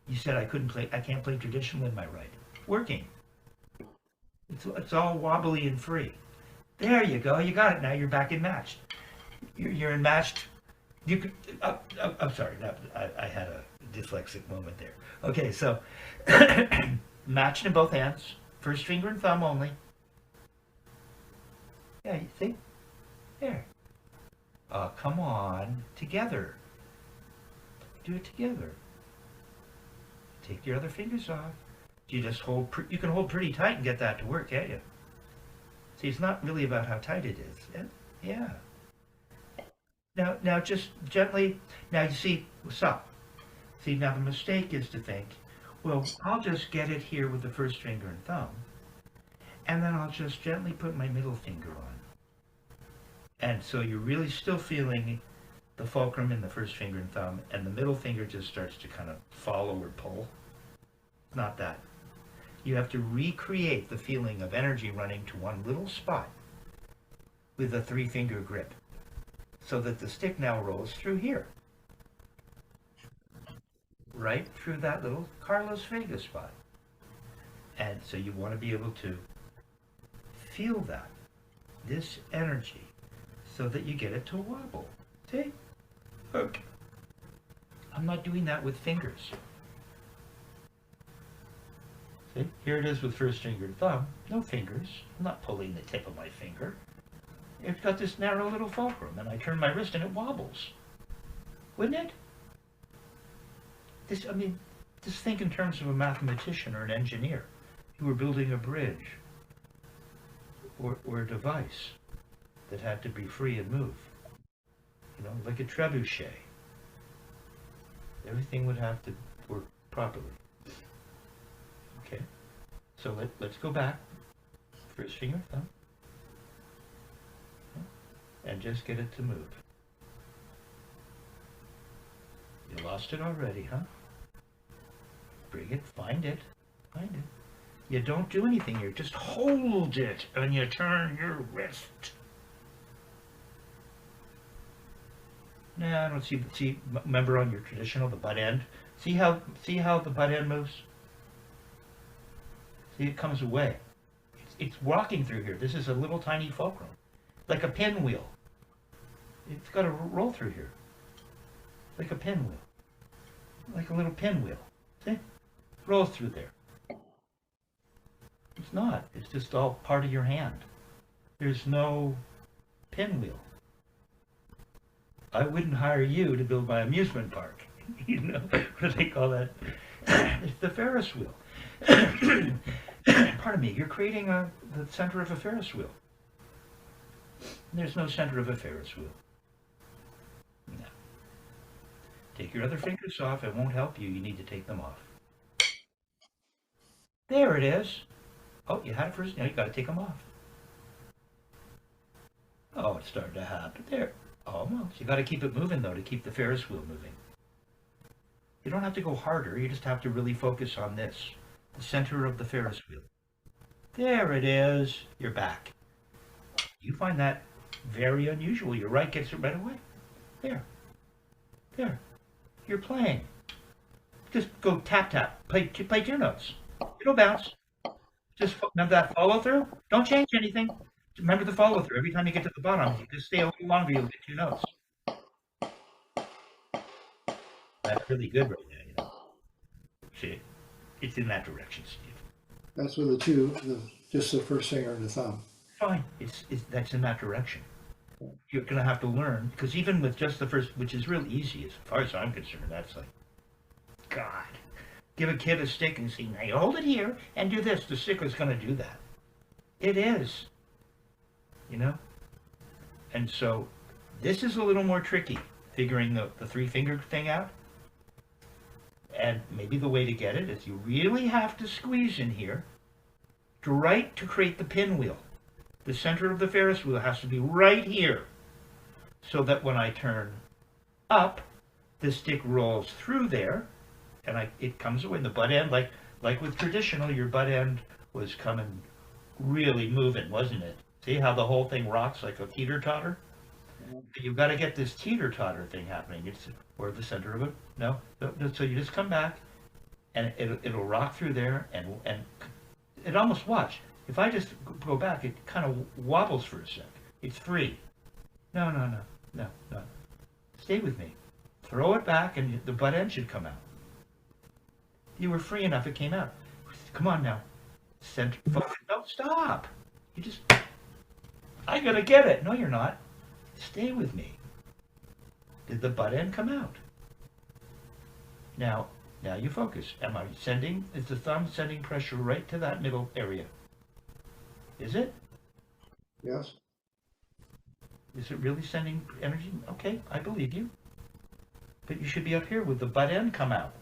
You said I can't play traditional in my right. Working. It's all wobbly and free. There you go, you got it. Now you're back in matched. You're in matched. You could, I'm sorry, I had a dyslexic moment there. Okay, so matched in both hands, first finger and thumb only. Yeah, you see? There. Come on, together. Do it together. Take your other fingers off. You just hold, you can hold pretty tight and get that to work, can't you? See, it's not really about how tight it is. Yeah. Now just gently, now you see, stop. See, now the mistake is to think, well, I'll just get it here with the first finger and thumb, and then I'll just gently put my middle finger on. And so you're really still feeling the fulcrum in the first finger and thumb, and the middle finger just starts to kind of follow or pull. It's not that. You have to recreate the feeling of energy running to one little spot with a three-finger grip, so that the stick now rolls through here, right through that little Carlos Vega spot. And so you want to be able to feel that, this energy, so that you get it to wobble. See? Look. I'm not doing that with fingers. See? Here it is with first finger and thumb. No fingers. I'm not pulling the tip of my finger. It's got this narrow little fulcrum, and I turn my wrist and it wobbles. Wouldn't it? Just think in terms of a mathematician or an engineer who were building a bridge or a device that had to be free and move. You know, like a trebuchet. Everything would have to work properly. Okay, so let's go back. First finger, thumb. And just get it to move. You lost it already, huh? Bring it, find it, find it. You don't do anything here, just hold it and you turn your wrist. Nah, I don't see, remember on your traditional, the butt end? See how the butt end moves? See, it comes away. It's walking through here. This is a little tiny fulcrum, like a pinwheel. It's got to roll through here, like a pinwheel, like a little pinwheel. See? Rolls through there. It's not. It's just all part of your hand. There's no pinwheel. I wouldn't hire you to build my amusement park. You know, what do they call that? It's the Ferris wheel. Pardon me, you're creating the center of a Ferris wheel. There's no center of a Ferris wheel. No. Take your other fingers off. It won't help you. You need to take them off. There it is. Oh, you had it first. Now you got to take them off. Oh, it's starting to happen. There. Almost. You got to keep it moving, though, to keep the Ferris wheel moving. You don't have to go harder. You just have to really focus on this, the center of the Ferris wheel. There it is. You're back. You find that very unusual. Your right gets it right away. There. There. You're playing. Just go tap, tap. Play 2 notes. It'll bounce. Just remember that follow through. Don't change anything. Remember the follow through. Every time you get to the bottom, you just stay a little longer, you'll get 2 notes. That's really good right now, you know. See, it's in that direction, Steve. That's with just the first finger and the thumb. Fine. That's in that direction. You're going to have to learn, because even with just the first, which is real easy as far as I'm concerned, that's like, God. Give a kid a stick and say, now you hold it here and do this. The stick is going to do that. It is. You know? And so this is a little more tricky, figuring the 3-finger thing out. And maybe the way to get it is you really have to squeeze in here to create the pinwheel. The center of the Ferris wheel has to be right here, so that when I turn up, the stick rolls through there, and it comes away. The butt end, like with traditional, your butt end was coming really moving, wasn't it? See how the whole thing rocks like a teeter-totter? You've got to get this teeter-totter thing happening. Or the center of it. No. So you just come back, and it'll rock through there, and it almost, watch. If I just go back, it kind of wobbles for a sec. It's free. No. Stay with me. Throw it back, and the butt end should come out. You were free enough, it came out. Come on now. Center, focus. No, stop. You just, I gotta get it. No, you're not. Stay with me. Did the butt end come out? Now you focus. Is the thumb sending pressure right to that middle area? Is it? Yes. Is it really sending energy? Okay, I believe you. but you should be up here with the butt end come out.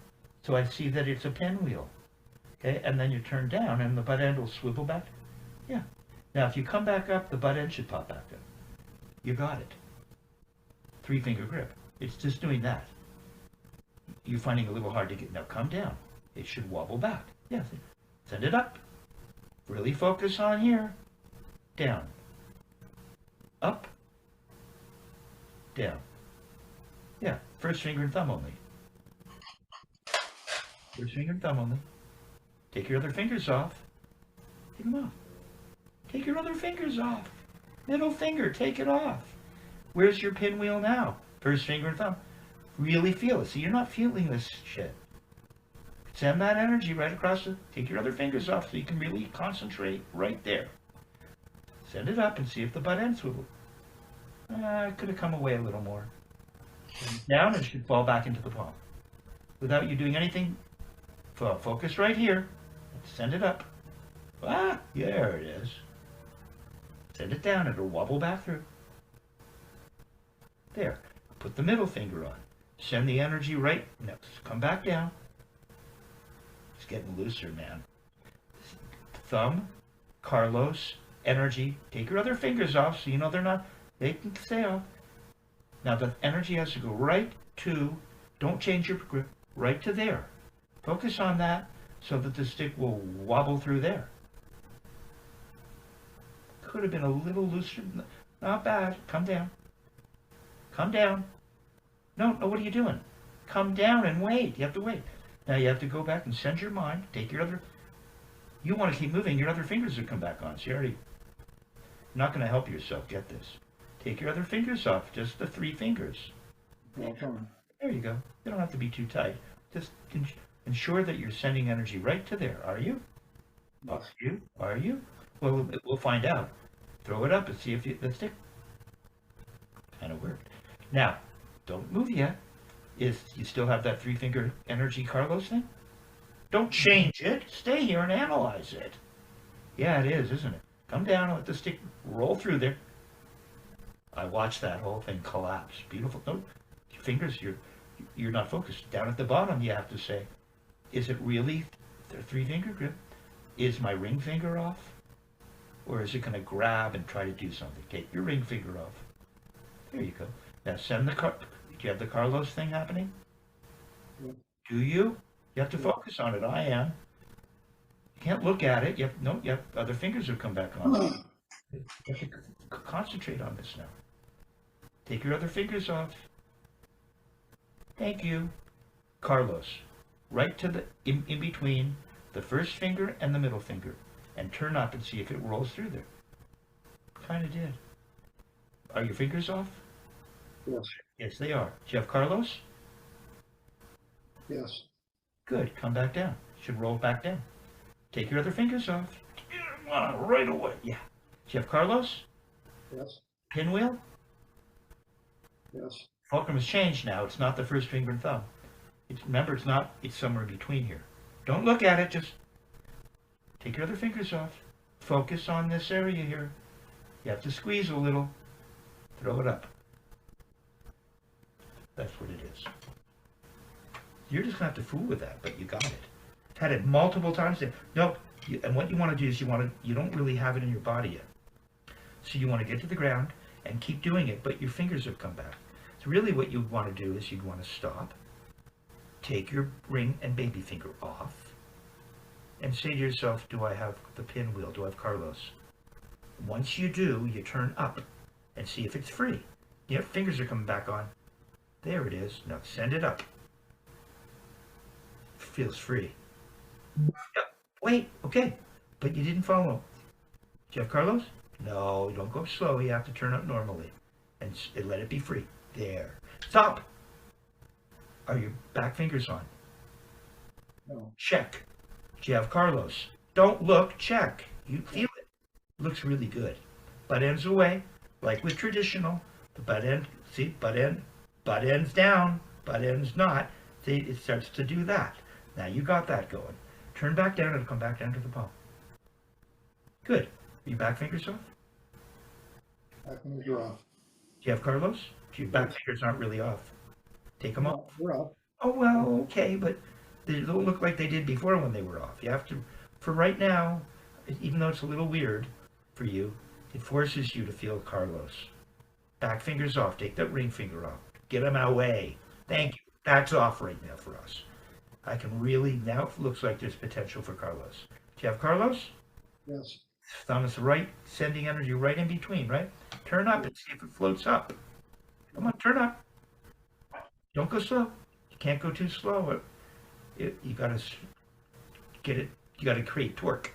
So I see that it's a pinwheel. Okay, and then you turn down and the butt end will swivel back. Yeah. Now if you come back up, the butt end should pop back up. You got it. 3-finger grip. It's just doing that. You're finding it a little hard to get. Now come down. It should wobble back. Yeah. Send it up. Really focus on here. Down. Up. Down. Yeah. First finger and thumb only. First finger and thumb only. Take your other fingers off. Take them off. Take your other fingers off. Middle finger, take it off. Where's your pinwheel now? First finger and thumb. Really feel it. See, you're not feeling this shit. Send that energy right across the, take your other fingers off so you can really concentrate right there. Send it up and see if the butt end swivel. It could have come away a little more. Down and it should fall back into the palm. Without you doing anything, focus right here. Send it up. There it is. Send it down, it'll wobble back through. There. Put the middle finger on. Send the energy right. No, come back down. It's getting looser, man. Thumb, Carlos, energy. Take your other fingers off so you know they're not, they can stay off. Now the energy has to go right to, don't change your grip, right to there. Focus on that so that the stick will wobble through there. Could have been a little looser. Not bad. Come down. Come down. No, what are you doing? Come down and wait. You have to wait. Now you have to go back and send your mind. Take your other... You want to keep moving. Your other fingers will come back on. So you're already... You're not going to help yourself. Get this. Take your other fingers off. Just the 3 fingers. Okay. There you go. You don't have to be too tight. Just ensure that you're sending energy right to there. Are you? Yes. Are you? Are you? Well, we'll find out. Throw it up and see if the stick kind of worked. Now, don't move yet. You still have that 3-finger energy Carlos thing? Don't change it. Stay here and analyze it. Yeah, it is, isn't it? Come down and let the stick roll through there. I watched that whole thing collapse. Beautiful. No, your fingers, you're not focused. Down at the bottom, you have to say, is it really the 3-finger grip? Is my ring finger off? Or is it going to grab and try to do something? Take your ring finger off. There you go. Now send the do you have the Carlos thing happening? Yeah. Do you? You have to focus on it. I am. You can't look at it. Other fingers have come back on. You have to concentrate on this now. Take your other fingers off. Thank you. Carlos. Right to the, in between the first finger and the middle finger. And turn up and see if it rolls through there. Kind of did. Are your fingers off? Yes. Yes, they are. Do you have Carlos? Yes. Good. Come back down. Should roll back down. Take your other fingers off. Right away. Yeah. Do you have Carlos? Yes. Pinwheel? Yes. Fulcrum has changed now. It's not the first finger and thumb. Remember, it's not. It's somewhere in between here. Don't look at it. Just take your other fingers off. Focus on this area here. You have to squeeze a little. Throw it up. That's what it is. You're just going to have to fool with that, but you got it. Had it multiple times. No, and what you want to do is you don't really have it in your body yet. So you want to get to the ground and keep doing it, but your fingers have come back. So really what you want to do is you'd want to stop, take your ring and baby finger off, and say to yourself, do I have the pinwheel? Do I have Carlos? Once you do, you turn up and see if it's free. Your fingers are coming back on. There it is. Now send it up. Feels free. Yep. Wait, okay. But you didn't follow. Do you have Carlos? No, don't go slow. You have to turn up normally. And let it be free. There. Stop. Are your back fingers on? No. Check. Do you have Carlos? Don't look. Check. You feel it. Looks really good. Butt ends away. Like with traditional. The butt end. See? Butt end's down. Butt end's not. See? It starts to do that. Now you got that going. Turn back down. It'll come back down to the palm. Good. Are your back fingers off? Back fingers are off. Do you have Carlos? Your back fingers aren't really off. Take them off. No, we're up. Oh, well, okay, but they don't look like they did before when they were off. You have to, for right now, even though it's a little weird for you, it forces you to feel Carlos. Back fingers off. Take that ring finger off. Get him away. Thank you. Back's off right now for us. I can really, now it looks like there's potential for Carlos. Do you have Carlos? Yes. Thumb is right, sending energy right in between, right? Turn up and see if it floats up. Come on, turn up. Don't go slow. You can't go too slow. You gotta get it. You gotta create torque.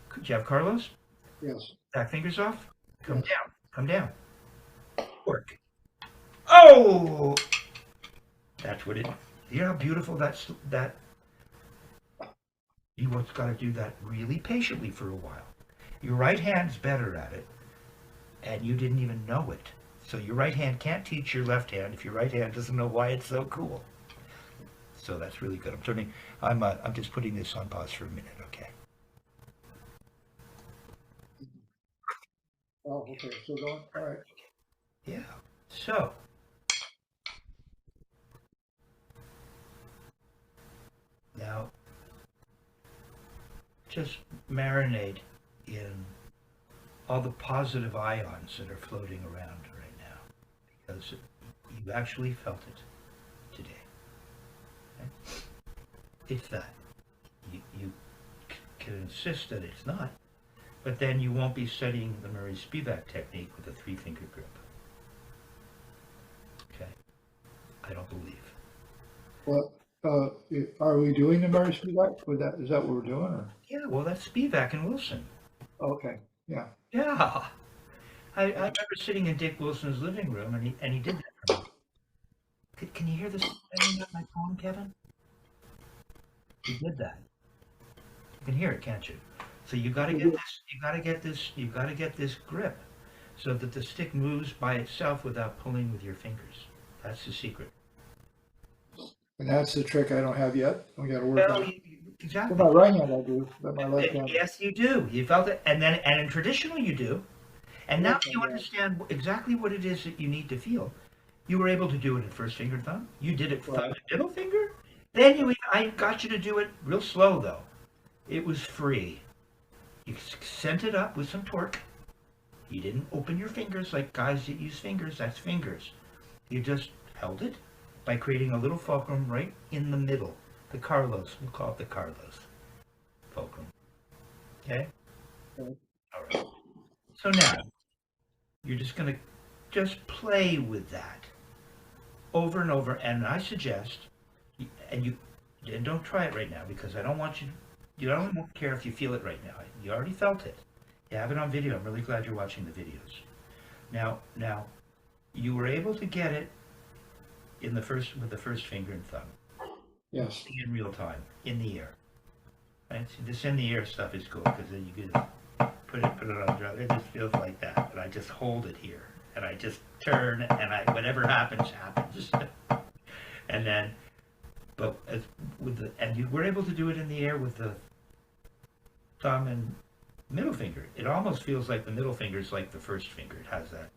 Could you have Carlos? Yes. Back fingers off. Come Yes. down. Come down. Torque. Oh, that's what it. You know how beautiful that. You have got to do that really patiently for a while. Your right hand's better at it, and you didn't even know it. So your right hand can't teach your left hand if your right hand doesn't know why it's so cool. So that's really good. I'm just putting this on pause for a minute, okay? Oh, okay. Still going? All right. Yeah. So now just marinate in all the positive ions that are floating around right now because you actually felt it today. Okay? It's that. You can insist that it's not, but then you won't be studying the Murray Spivak technique with a three-finger grip. Okay? I don't believe. Well, are we doing the Murray Spivak? With that, is that what we're doing? Or? Yeah, well, that's Spivak and Wilson. Okay. Yeah. Yeah. I remember sitting in Dick Wilson's living room, and he did that for me. Can you hear this banging up my phone, Kevin? He did that. You can hear it, can't you? So you got to get this. You got to get this. You got to get this grip, so that the stick moves by itself without pulling with your fingers. That's the secret. And that's the trick I don't have yet. We got to work Well, on it. With exactly. my right hand, I do, but my left hand. Yes, you do. You felt it, and in traditional, you do. And now Left hand, you yeah. understand exactly what it is that you need to feel. You were able to do it at first finger and thumb. You did it thumb Right. and middle finger. Then I got you to do it real slow though. It was free. You sent it up with some torque. You didn't open your fingers like guys that use fingers. That's fingers. You just held it by creating a little fulcrum right in the middle. The Carlos. We'll call it the Carlos fulcrum. Okay? Okay. All right. So now, you're just going to just play with that over and over. And I suggest, and don't try it right now because I don't want you don't care if you feel it right now. You already felt it. You have it on video. I'm really glad you're watching the videos. Now, you were able to get it with the first finger and thumb Yes. in real time, in the air. Right? See, this in the air stuff is cool because then you can put it on drum. It just feels like that, and I just hold it here, and I just turn, and whatever happens, happens. And then, and you were able to do it in the air with the thumb and middle finger. It almost feels like the middle finger is like the first finger. It has that.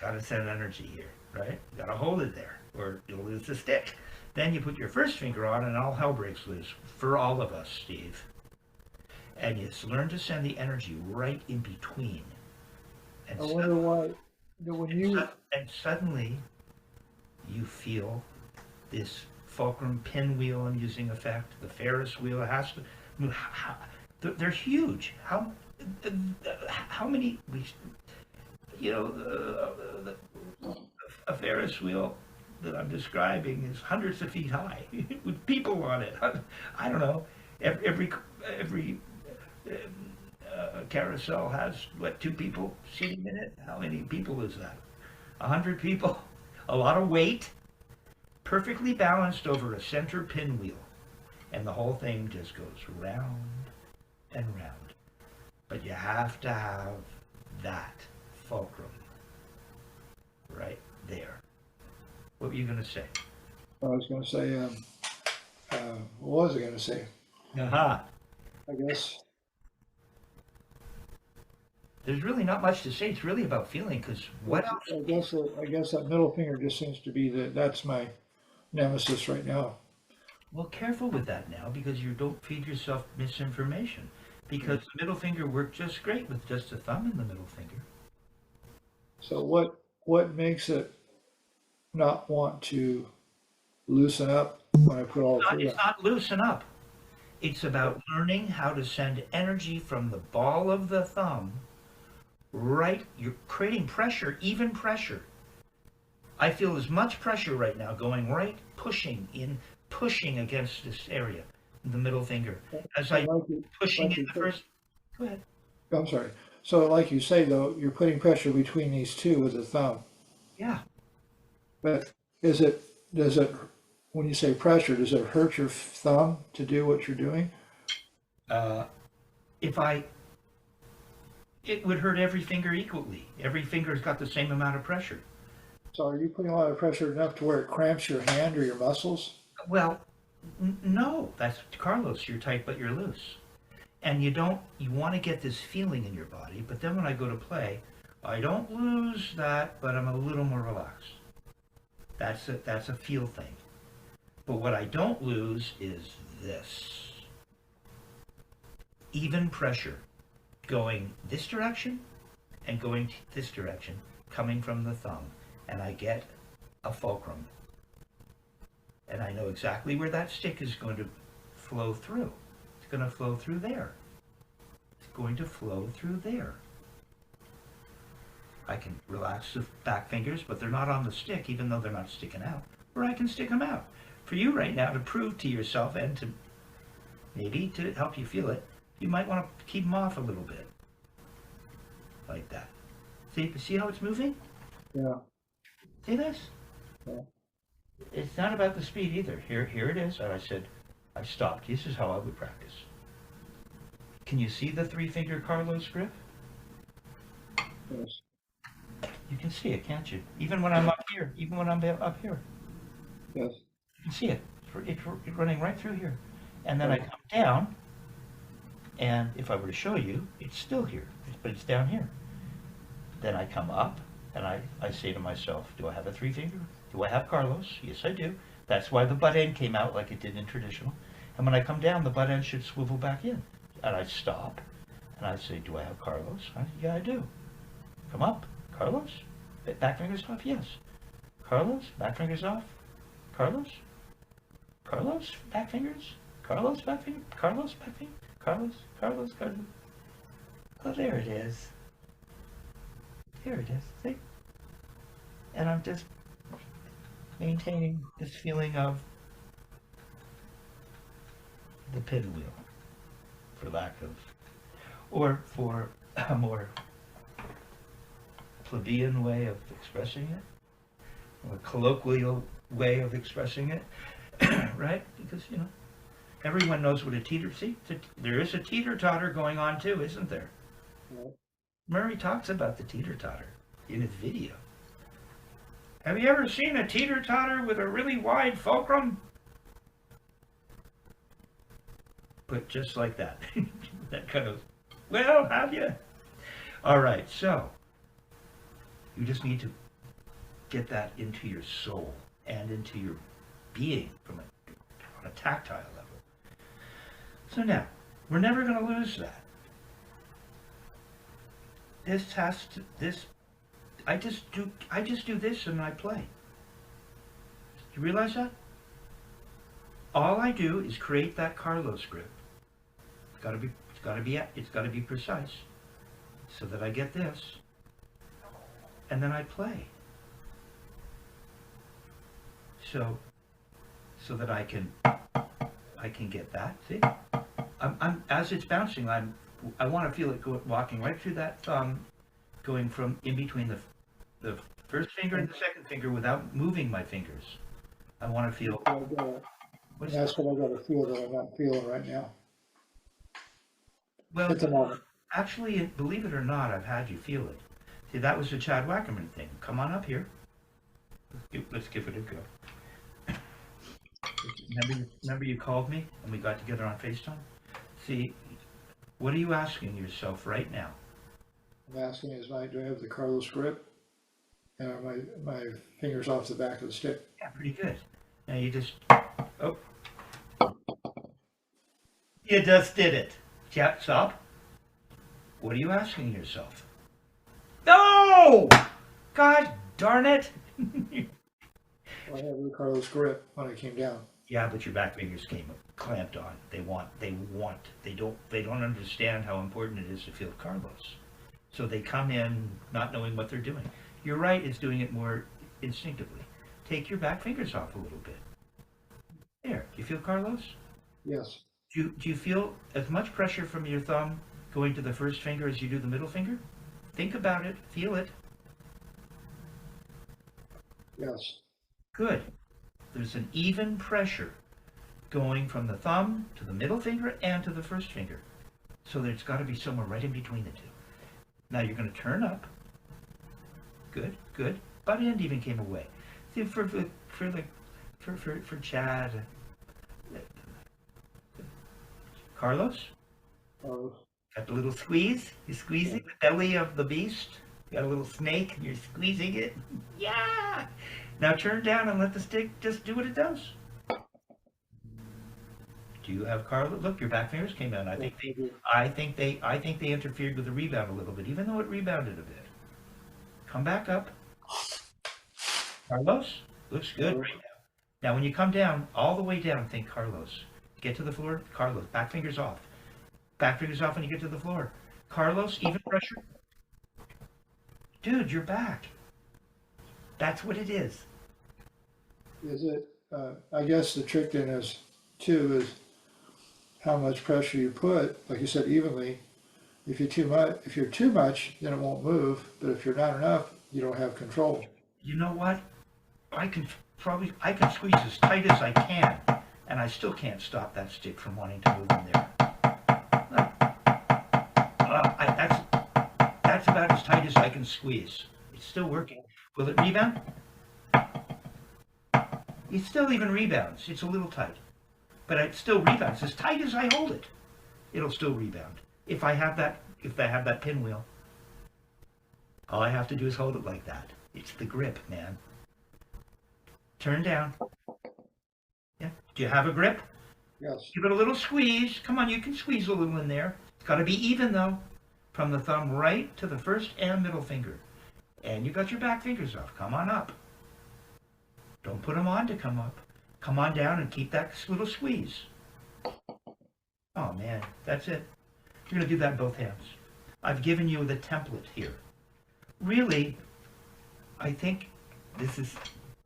Gotta send energy here, right? Gotta hold it there, or you'll lose the stick. Then you put your first finger on, and all hell breaks loose for all of us, Steve. And you learn to send the energy right in between. And I wonder why, when you, and suddenly you feel this fulcrum pinwheel I'm using effect, the Ferris wheel. It has to. They're huge. How many? A Ferris wheel that I'm describing is hundreds of feet high with people on it. I don't know. Every carousel has what, 2 people sitting in it? How many people is that? 100 people? A lot of weight, perfectly balanced over a center pinwheel, and the whole thing just goes round and round. But you have to have that fulcrum right there. What were you going to say? I was going to say, what was I going to say? Aha. I guess There's really not much to say. It's really about feeling, because what else? I guess that middle finger just seems to be that's my nemesis right now. Well, careful with that now, because you don't feed yourself misinformation. Because the middle finger worked just great with just a thumb in the middle finger. So what makes it not want to loosen up when I put all three It's on? not loosen up. It's about learning how to send energy from the ball of the thumb right. You're creating pressure, even pressure. I feel as much pressure right now going right, pushing against this area, the middle finger, as And I pushing like in you the said, first. Go ahead. I'm sorry. So like you say though, you're putting pressure between these two with the thumb. Yeah. But does it, when you say pressure, does it hurt your thumb to do what you're doing? Uh, if I, it would hurt every finger equally. Every finger's got the same amount of pressure. So are you putting a lot of pressure enough to where it cramps your hand or your muscles? Well, no, that's Carlos. You're tight, but you're loose. And you want to get this feeling in your body, but then when I go to play, I don't lose that, but I'm a little more relaxed. That's a feel thing. But what I don't lose is this. Even pressure going this direction and going this direction, coming from the thumb, and I get a fulcrum. And I know exactly where that stick is going to flow through. It's going to flow through there. It's going to flow through there. I can relax the back fingers, but they're not on the stick, even though they're not sticking out. Or I can stick them out. For you right now, to prove to yourself and to maybe to help you feel it, you might want to keep them off a little bit. Like that. See how it's moving? Yeah. See this? Yeah. It's not about the speed either. Here it is. And I said, I stopped. This is how I would practice. Can you see the three-finger Carlos grip? Yes. You can see it, can't you? Even when I'm up here. Even when I'm up here. Yes. You can see it. It's running right through here. And then I Right. come down, and if I were to show you, it's still here, but it's down here. Then I come up, and I say to myself, do I have a three finger? Do I have Carlos? Yes, I do. That's why the butt end came out like it did in traditional. And when I come down, the butt end should swivel back in. And I stop, and I say, do I have Carlos? Yeah, I do. Come up. Carlos? Back fingers off? Yes. Carlos? Back fingers off? Carlos? Carlos? Back fingers? Carlos? Back finger? Carlos? Back finger? Carlos? Carlos? Carlos? Oh, there it is. There it is. See? And I'm just maintaining this feeling of the pinwheel, for lack of, or for a more plebeian way of expressing it, or colloquial way of expressing it, right? Because, everyone knows what a teeter, see, there is a teeter-totter going on too, isn't there? Yeah. Murray talks about the teeter-totter in his video. Have you ever seen a teeter-totter with a really wide fulcrum? But just like that. That kind of, well, have you? All right, so you just need to get that into your soul and into your being on a tactile level. So now, we're never going to lose that. I just do this and I play. You realize that? All I do is create that Carlos grip. It's got to be precise, so that I get this, and then I play. So that I can get that. See, I'm as it's bouncing. I want to feel it walking right through that thumb, going from in between the first finger and the second finger without moving my fingers. I want to feel. That's what I got to feel that I'm not feeling right now. Well, At the moment. actually, believe it or not, I've had you feel it. See, that was the Chad Wackerman thing. Come on up here. Let's give it a go. Remember you called me and we got together on FaceTime? See, what are you asking yourself right now? I'm asking is do I have the Carlos grip? And are my fingers off the back of the stick? Yeah, pretty good. Now you just, oh, you just did it. Chat, stop. What are you asking yourself? No! God darn it! I have the Carlos grip when I came down. Yeah, but your back fingers came clamped on. They don't understand how important it is to feel Carlos. So they come in not knowing what they're doing. You're right, it's doing it more instinctively. Take your back fingers off a little bit. There, do you feel Carlos? Yes, Do you feel as much pressure from your thumb going to the first finger as you do the middle finger? Think about it, feel it. yes. Good. There's an even pressure going from the thumb to the middle finger and to the first finger. So there's got to be somewhere right in between the two. Now you're going to turn up. Good, good. Butt end even came away. See, for Chad, Carlos, Carlos. got the little squeeze. You're squeezing the belly of the beast. You got a little snake and you're squeezing it. Yeah. Now turn down and let the stick just do what it does. Do you have Carlos? Look, your back fingers came out. I think they interfered with the rebound a little bit, even though it rebounded a bit. Come back up. Carlos, looks good right now. Now when you come down, all the way down, think Carlos. Get to the floor, Carlos, back fingers off. Back fingers off when you get to the floor. Carlos, even pressure. Dude, you're back. That's what it is. Is it? I guess the trick then is too is how much pressure you put. Like you said, evenly. If you're too much, then it won't move. But if you're not enough, you don't have control. You know what? I can squeeze as tight as I can, and I still can't stop that stick from wanting to move in there. That's about as tight as I can squeeze. It's still working. Will it rebound? It still even rebounds. It's a little tight, but it still rebounds as tight as I hold it. It'll still rebound. If I have that pinwheel, all I have to do is hold it like that. It's the grip, man. Turn down. Yeah. Do you have a grip? Yes. Give it a little squeeze. Come on, you can squeeze a little in there. It's got to be even though, from the thumb right to the first and middle finger. And you got your back fingers off. Come on up. Don't put them on to come up. Come on down and keep that little squeeze. Oh man, that's it. You're going to do that in both hands. I've given you the template here. Really, I think this is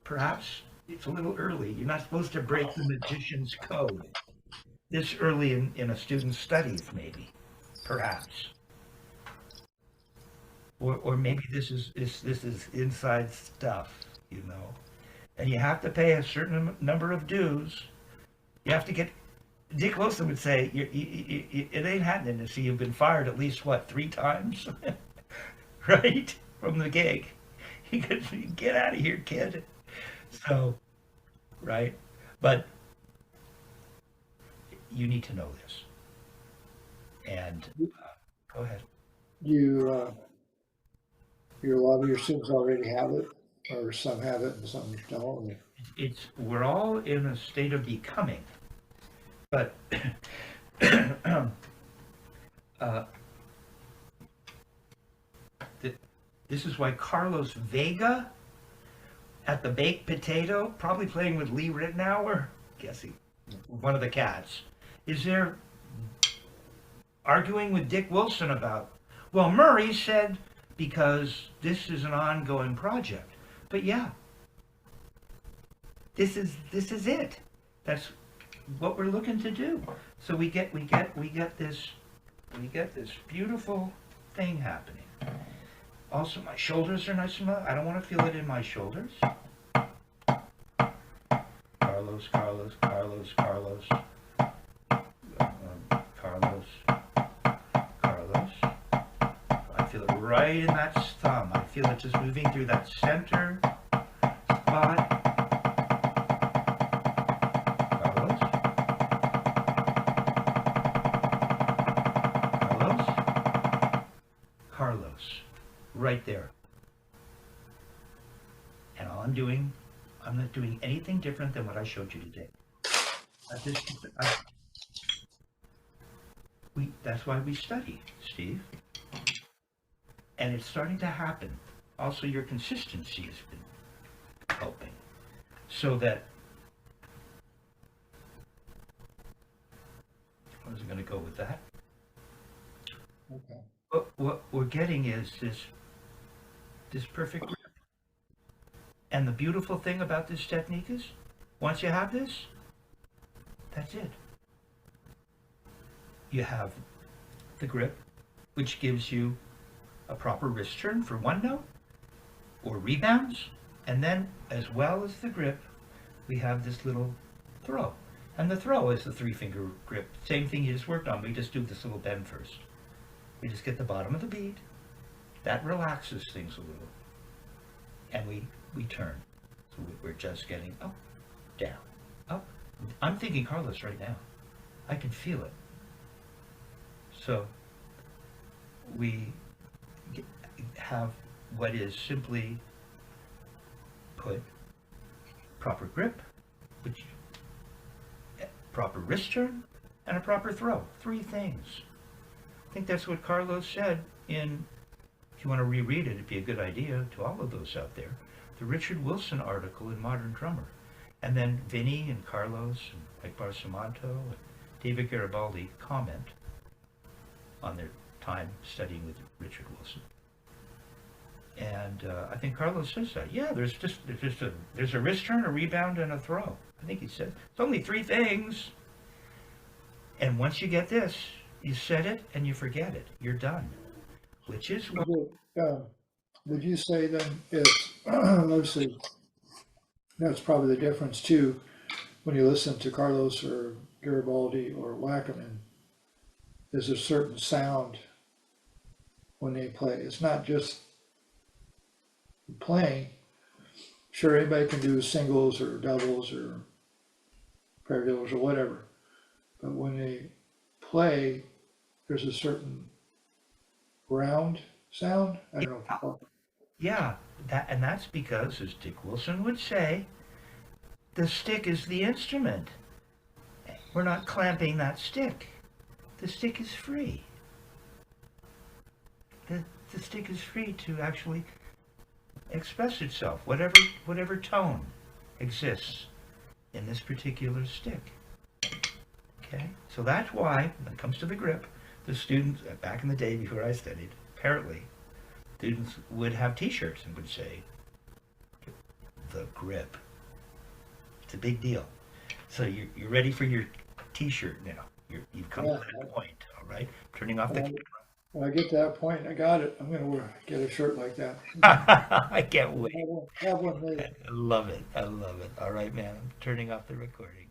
perhaps it's a little early. You're not supposed to break the magician's code this early in a student's studies, maybe, perhaps. Or maybe this is inside stuff, you know. And you have to pay a certain number of dues. You have to get. Dick Wilson would say, "It ain't happening to see you've been fired at least what 3 times, right, from the gig. He could get out of here, kid." So, right, but you need to know this. And go ahead. You a lot of your students already have it, or some have it and some don't. We're all in a state of becoming, but this is why Carlos Vega at the Baked Potato, probably playing with Lee Ritenour, guessing one of the cats, is there arguing with Dick Wilson about, well, Murray said because this is an ongoing project. But yeah, this is it. That's what we're looking to do. So we get this beautiful thing happening. Also, my shoulders are nice and low. I don't want to feel it in my shoulders. Carlos, Carlos, Carlos, Carlos, Carlos, Carlos. I feel it right in that thumb. I feel it just moving through that center spot. Carlos, Carlos, Carlos. right there. And I'm not doing anything different than what I showed you today. I just, I, that's why we study, Steve. And it's starting to happen. Also, your consistency has been helping. So that, I was going to go with that. Okay. What we're getting is this perfect grip. And the beautiful thing about this technique is, once you have this, that's it. You have the grip, which gives you a proper wrist turn for one note, or rebounds, and then, as well as the grip, we have this little throw. And the throw is the 3-finger grip. Same thing you just worked on. We just do this little bend first. We just get the bottom of the bead. That relaxes things a little. And we turn. So we're just getting up, down, up. I'm thinking Carlos right now. I can feel it. So we have what is simply put proper grip, which proper wrist turn, and a proper throw. 3 things. I think that's what Carlos said in, if you want to reread it, it'd be a good idea to all of those out there, the Richard Wilson article in Modern Drummer. And then Vinny and Carlos and Mike Barsamanto and David Garibaldi comment on their time studying with Richard Wilson. And I think Carlos says that. Yeah, there's a wrist turn, a rebound, and a throw. I think he said it's only 3 things. And once you get this, you set it and you forget it. You're done. Which is what. Would you say then it's let's see, that's probably the difference too when you listen to Carlos or Garibaldi or Wackerman. There's a certain sound when they play. It's not just playing. Sure, anybody can do singles or doubles or paradiddles or whatever, but when they play, there's a certain round sound. I don't know. Yeah, that's because, as Dick Wilson would say, the stick is the instrument. We're not clamping that stick. The stick is free. The stick is free to actually express itself, whatever tone exists in this particular stick. Okay, so that's why, when it comes to the grip, the students, back in the day before I studied, apparently, students would have t-shirts and would say, the grip. It's a big deal. So you're ready for your t-shirt now. You've come to that point, all right? Turning off the camera. When I get to that point, I got it. I'm going to get a shirt like that. I can't wait. Have one made. I love it. I love it. All right, man. I'm turning off the recording.